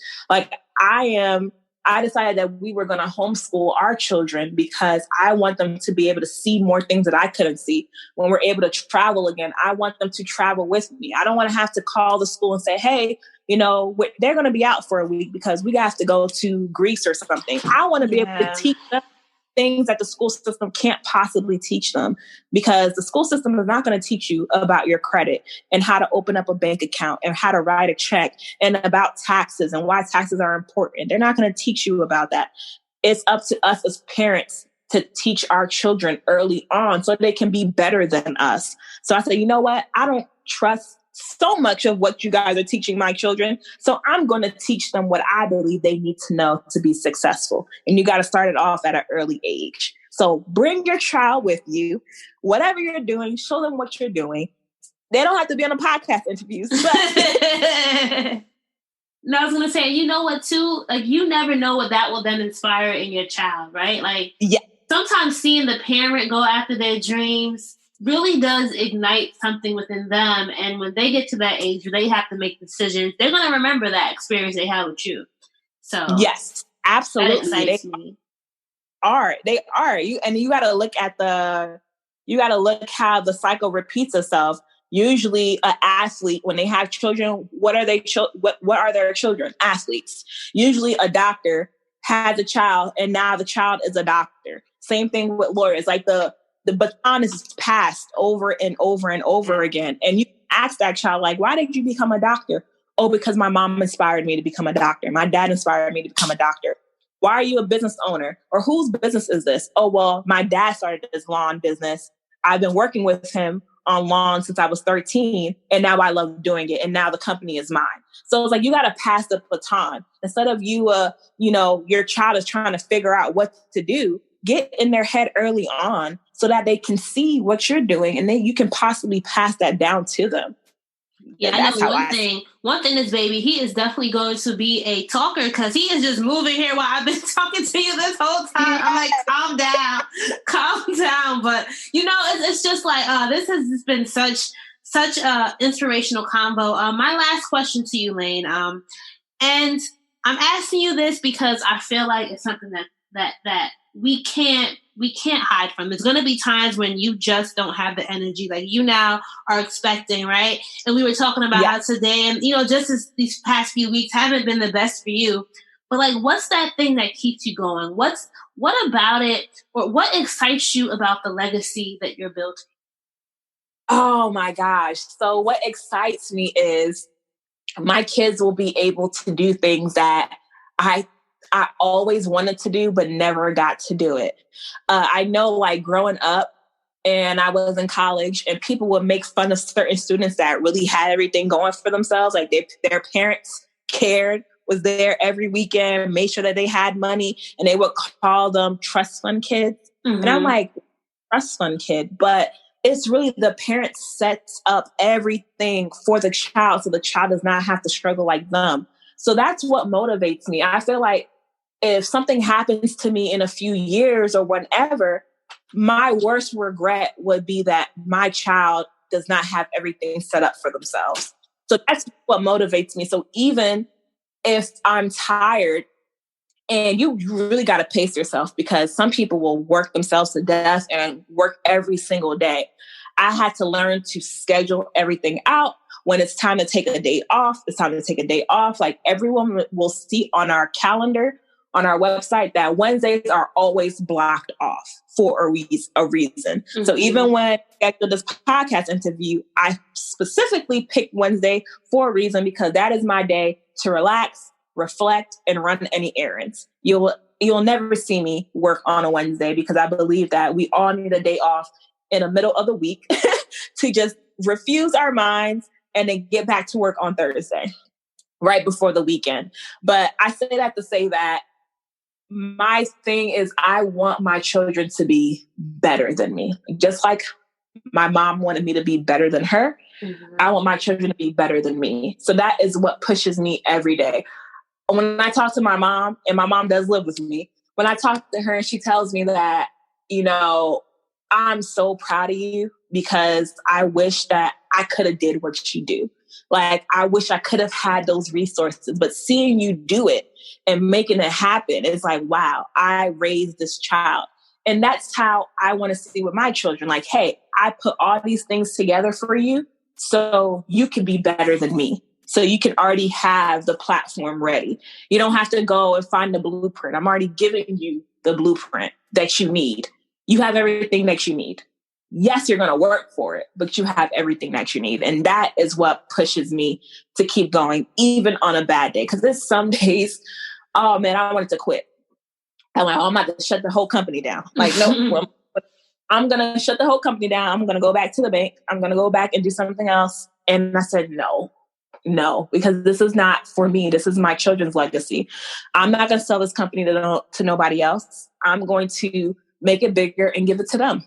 I decided that we were going to homeschool our children because I want them to be able to see more things that I couldn't see. When we're able to travel again, I want them to travel with me. I don't want to have to call the school and say, hey, they're going to be out for a week because we have to go to Greece or something. I want to be able to teach them things that the school system can't possibly teach them, because the school system is not going to teach you about your credit and how to open up a bank account and how to write a check and about taxes and why taxes are important. They're not going to teach you about that. It's up to us as parents to teach our children early on so they can be better than us. So I said, you know what? I don't trust so much of what you guys are teaching my children. So I'm going to teach them what I believe they need to know to be successful. And you got to start it off at an early age. So bring your child with you. Whatever you're doing, show them what you're doing. They don't have to be on a podcast interviews. But No, I was going to say, you know what, too? You never know what that will then inspire in your child, right? Sometimes seeing the parent go after their dreams really does ignite something within them. And when they get to that age where they have to make decisions, they're going to remember that experience they had with you. So yes, absolutely. That excites me. They are. You got to look at how the cycle repeats itself. Usually an athlete, when they have children, what are their children? Athletes. Usually a doctor has a child and now the child is a doctor. Same thing with lawyers. The baton is passed over and over and over again. And you ask that child, like, why did you become a doctor? Oh, because my mom inspired me to become a doctor. My dad inspired me to become a doctor. Why are you a business owner? Or whose business is this? Oh, well, my dad started this lawn business. I've been working with him on lawn since I was 13, and now I love doing it. And now the company is mine. So it's like, you got to pass the baton. Instead of your child is trying to figure out what to do, get in their head early on so that they can see what you're doing, and then you can possibly pass that down to them. Yeah, I know one thing is, baby, he is definitely going to be a talker because he is just moving here while I've been talking to you this whole time. I'm like, calm down. But, it's just like, this has just been such a inspirational combo. My last question to you, Laine, and I'm asking you this because I feel like it's something that we can't hide from. There's going to be times when you just don't have the energy like you now are expecting, right? And we were talking about how today and, just as these past few weeks haven't been the best for you, but like, what's that thing that keeps you going? What about it, or what excites you about the legacy that you're building? Oh my gosh. So what excites me is my kids will be able to do things that I always wanted to do, but never got to do it. I know, like, growing up and I was in college and people would make fun of certain students that really had everything going for themselves. Like their parents cared, was there every weekend, made sure that they had money, and they would call them trust fund kids. Mm-hmm. And I'm like, trust fund kid, but it's really the parent sets up everything for the child so the child does not have to struggle like them. So that's what motivates me. I feel like if something happens to me in a few years or whenever, my worst regret would be that my child does not have everything set up for themselves. So that's what motivates me. So even if I'm tired, and you really got to pace yourself, because some people will work themselves to death and work every single day. I had to learn to schedule everything out. When it's time to take a day off, it's time to take a day off. Like, everyone will see on our calendar, on our website, that Wednesdays are always blocked off for a reason. Mm-hmm. So even when I scheduled this podcast interview, I specifically picked Wednesday for a reason, because that is my day to relax, reflect, and run any errands. You'll never see me work on a Wednesday, because I believe that we all need a day off in the middle of the week to just refuse our minds and then get back to work on Thursday, right before the weekend. But I say that to say that my thing is, I want my children to be better than me. Just like my mom wanted me to be better than her, mm-hmm. I want my children to be better than me. So that is what pushes me every day. When I talk to my mom, and my mom does live with me, when I talk to her and she tells me that, I'm so proud of you, because I wish that I could have did what you do. Like, I wish I could have had those resources, but seeing you do it and making it happen, it's like, wow, I raised this child. And that's how I want to see with my children. Like, hey, I put all these things together for you so you can be better than me. So you can already have the platform ready. You don't have to go and find the blueprint. I'm already giving you the blueprint that you need. You have everything that you need. Yes, you're going to work for it, but you have everything that you need. And that is what pushes me to keep going, even on a bad day. Because there's some days, oh man, I wanted to quit. I'm like, I'm about to shut the whole company down. Like, no, I'm going to shut the whole company down. I'm going to go back to the bank. I'm going to go back and do something else. And I said, no, because this is not for me. This is my children's legacy. I'm not going to sell this company to nobody else. I'm going to make it bigger and give it to them.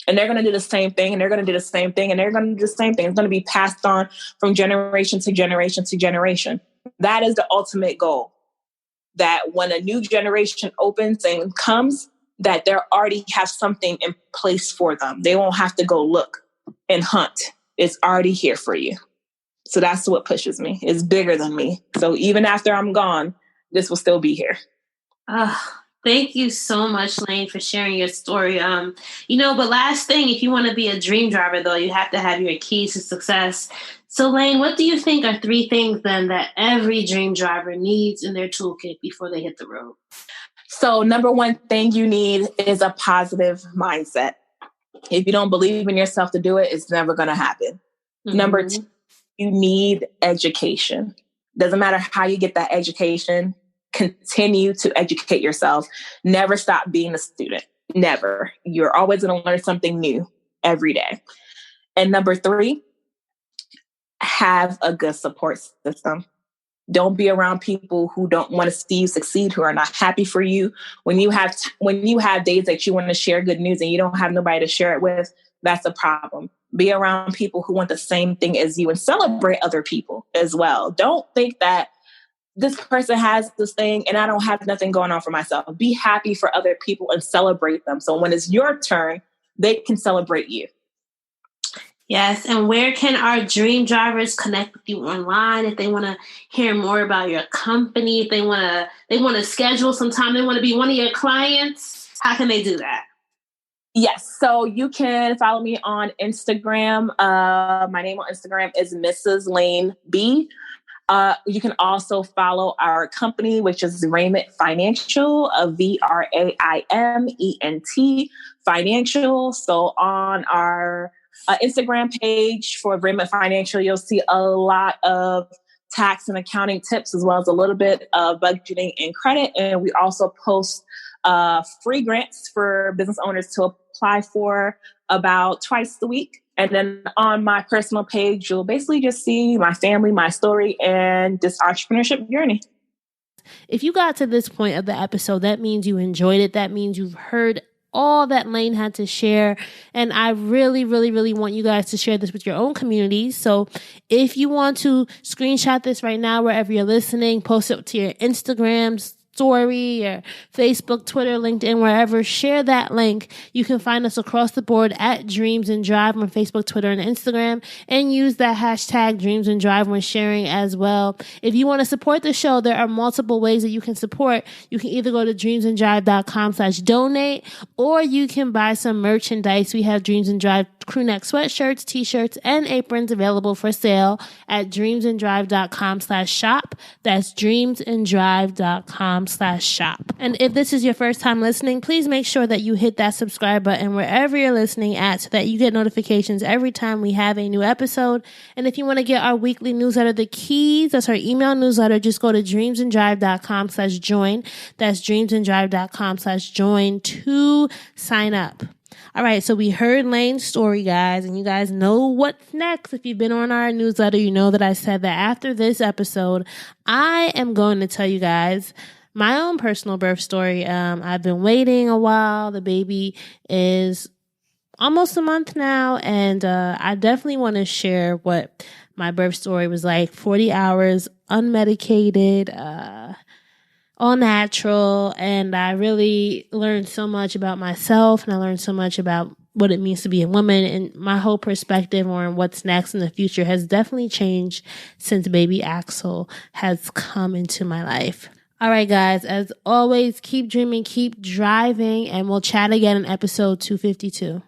And they're going to do the same thing, and they're going to do the same thing, and they're going to do the same thing. It's going to be passed on from generation to generation to generation. That is the ultimate goal. That when a new generation opens and comes, that they already have something in place for them. They won't have to go look and hunt. It's already here for you. So that's what pushes me. It's bigger than me. So even after I'm gone, this will still be here. Thank you so much, Laine, for sharing your story. But last thing, if you want to be a dream driver, though, you have to have your keys to success. So, Laine, what do you think are 3 things then that every dream driver needs in their toolkit before they hit the road? So, number one thing you need is a positive mindset. If you don't believe in yourself to do it, it's never going to happen. Number two, you need education. Doesn't matter how you get that education, continue to educate yourself. Never stop being a student. Never. You're always going to learn something new every day. And number three, have a good support system. Don't be around people who don't want to see you succeed, who are not happy for you. When you have days that you want to share good news and you don't have nobody to share it with, that's a problem. Be around people who want the same thing as you and celebrate other people as well. Don't think that this person has this thing and I don't have nothing going on for myself. Be happy for other people and celebrate them. So when it's your turn, they can celebrate you. Yes. And where can our dream drivers connect with you online if they want to hear more about your company, if they want to schedule some time, they want to be one of your clients? How can they do that? Yes. So you can follow me on Instagram. My name on Instagram is Mrs. Laine B. You can also follow our company, which is Vraiment Financial, VRAIMENT Financial. So on our Instagram page for Vraiment Financial, you'll see a lot of tax and accounting tips, as well as a little bit of budgeting and credit. And we also post free grants for business owners to apply for about twice a week. And then on my personal page, you'll basically just see my family, my story, and this entrepreneurship journey. If you got to this point of the episode, that means you enjoyed it. That means you've heard all that Laine had to share. And I really, really, really want you guys to share this with your own communities. So if you want to screenshot this right now, wherever you're listening, post it to your Instagram story or Facebook, Twitter, LinkedIn, wherever, share that link. You can find us across the board at Dreams and Drive on Facebook, Twitter, and Instagram, and use that hashtag Dreams and Drive when sharing as well. If you want to support the show, there are multiple ways that you can support. You can either go to dreamsanddrive.com/donate, or you can buy some merchandise. We have Dreams and Drive crewneck sweatshirts, t-shirts, and aprons available for sale at dreamsanddrive.com/shop. That's dreamsanddrive.com/shop. And if this is your first time listening, please make sure that you hit that subscribe button wherever you're listening at so that you get notifications every time we have a new episode. And if you want to get our weekly newsletter, The Keys, that's our email newsletter, just go to dreamsanddrive.com/join. That's dreamsanddrive.com/join to sign up. All right, so we heard Laine's story, guys, and you guys know what's next. If you've been on our newsletter, you know that I said that after this episode, I am going to tell you guys my own personal birth story. I've been waiting a while. The baby is almost a month now, and I definitely want to share what my birth story was like. 40 hours, unmedicated, all natural, and I really learned so much about myself, and I learned so much about what it means to be a woman, and my whole perspective on what's next in the future has definitely changed since baby Axel has come into my life. All right, guys, as always, keep dreaming, keep driving, and we'll chat again in episode 252.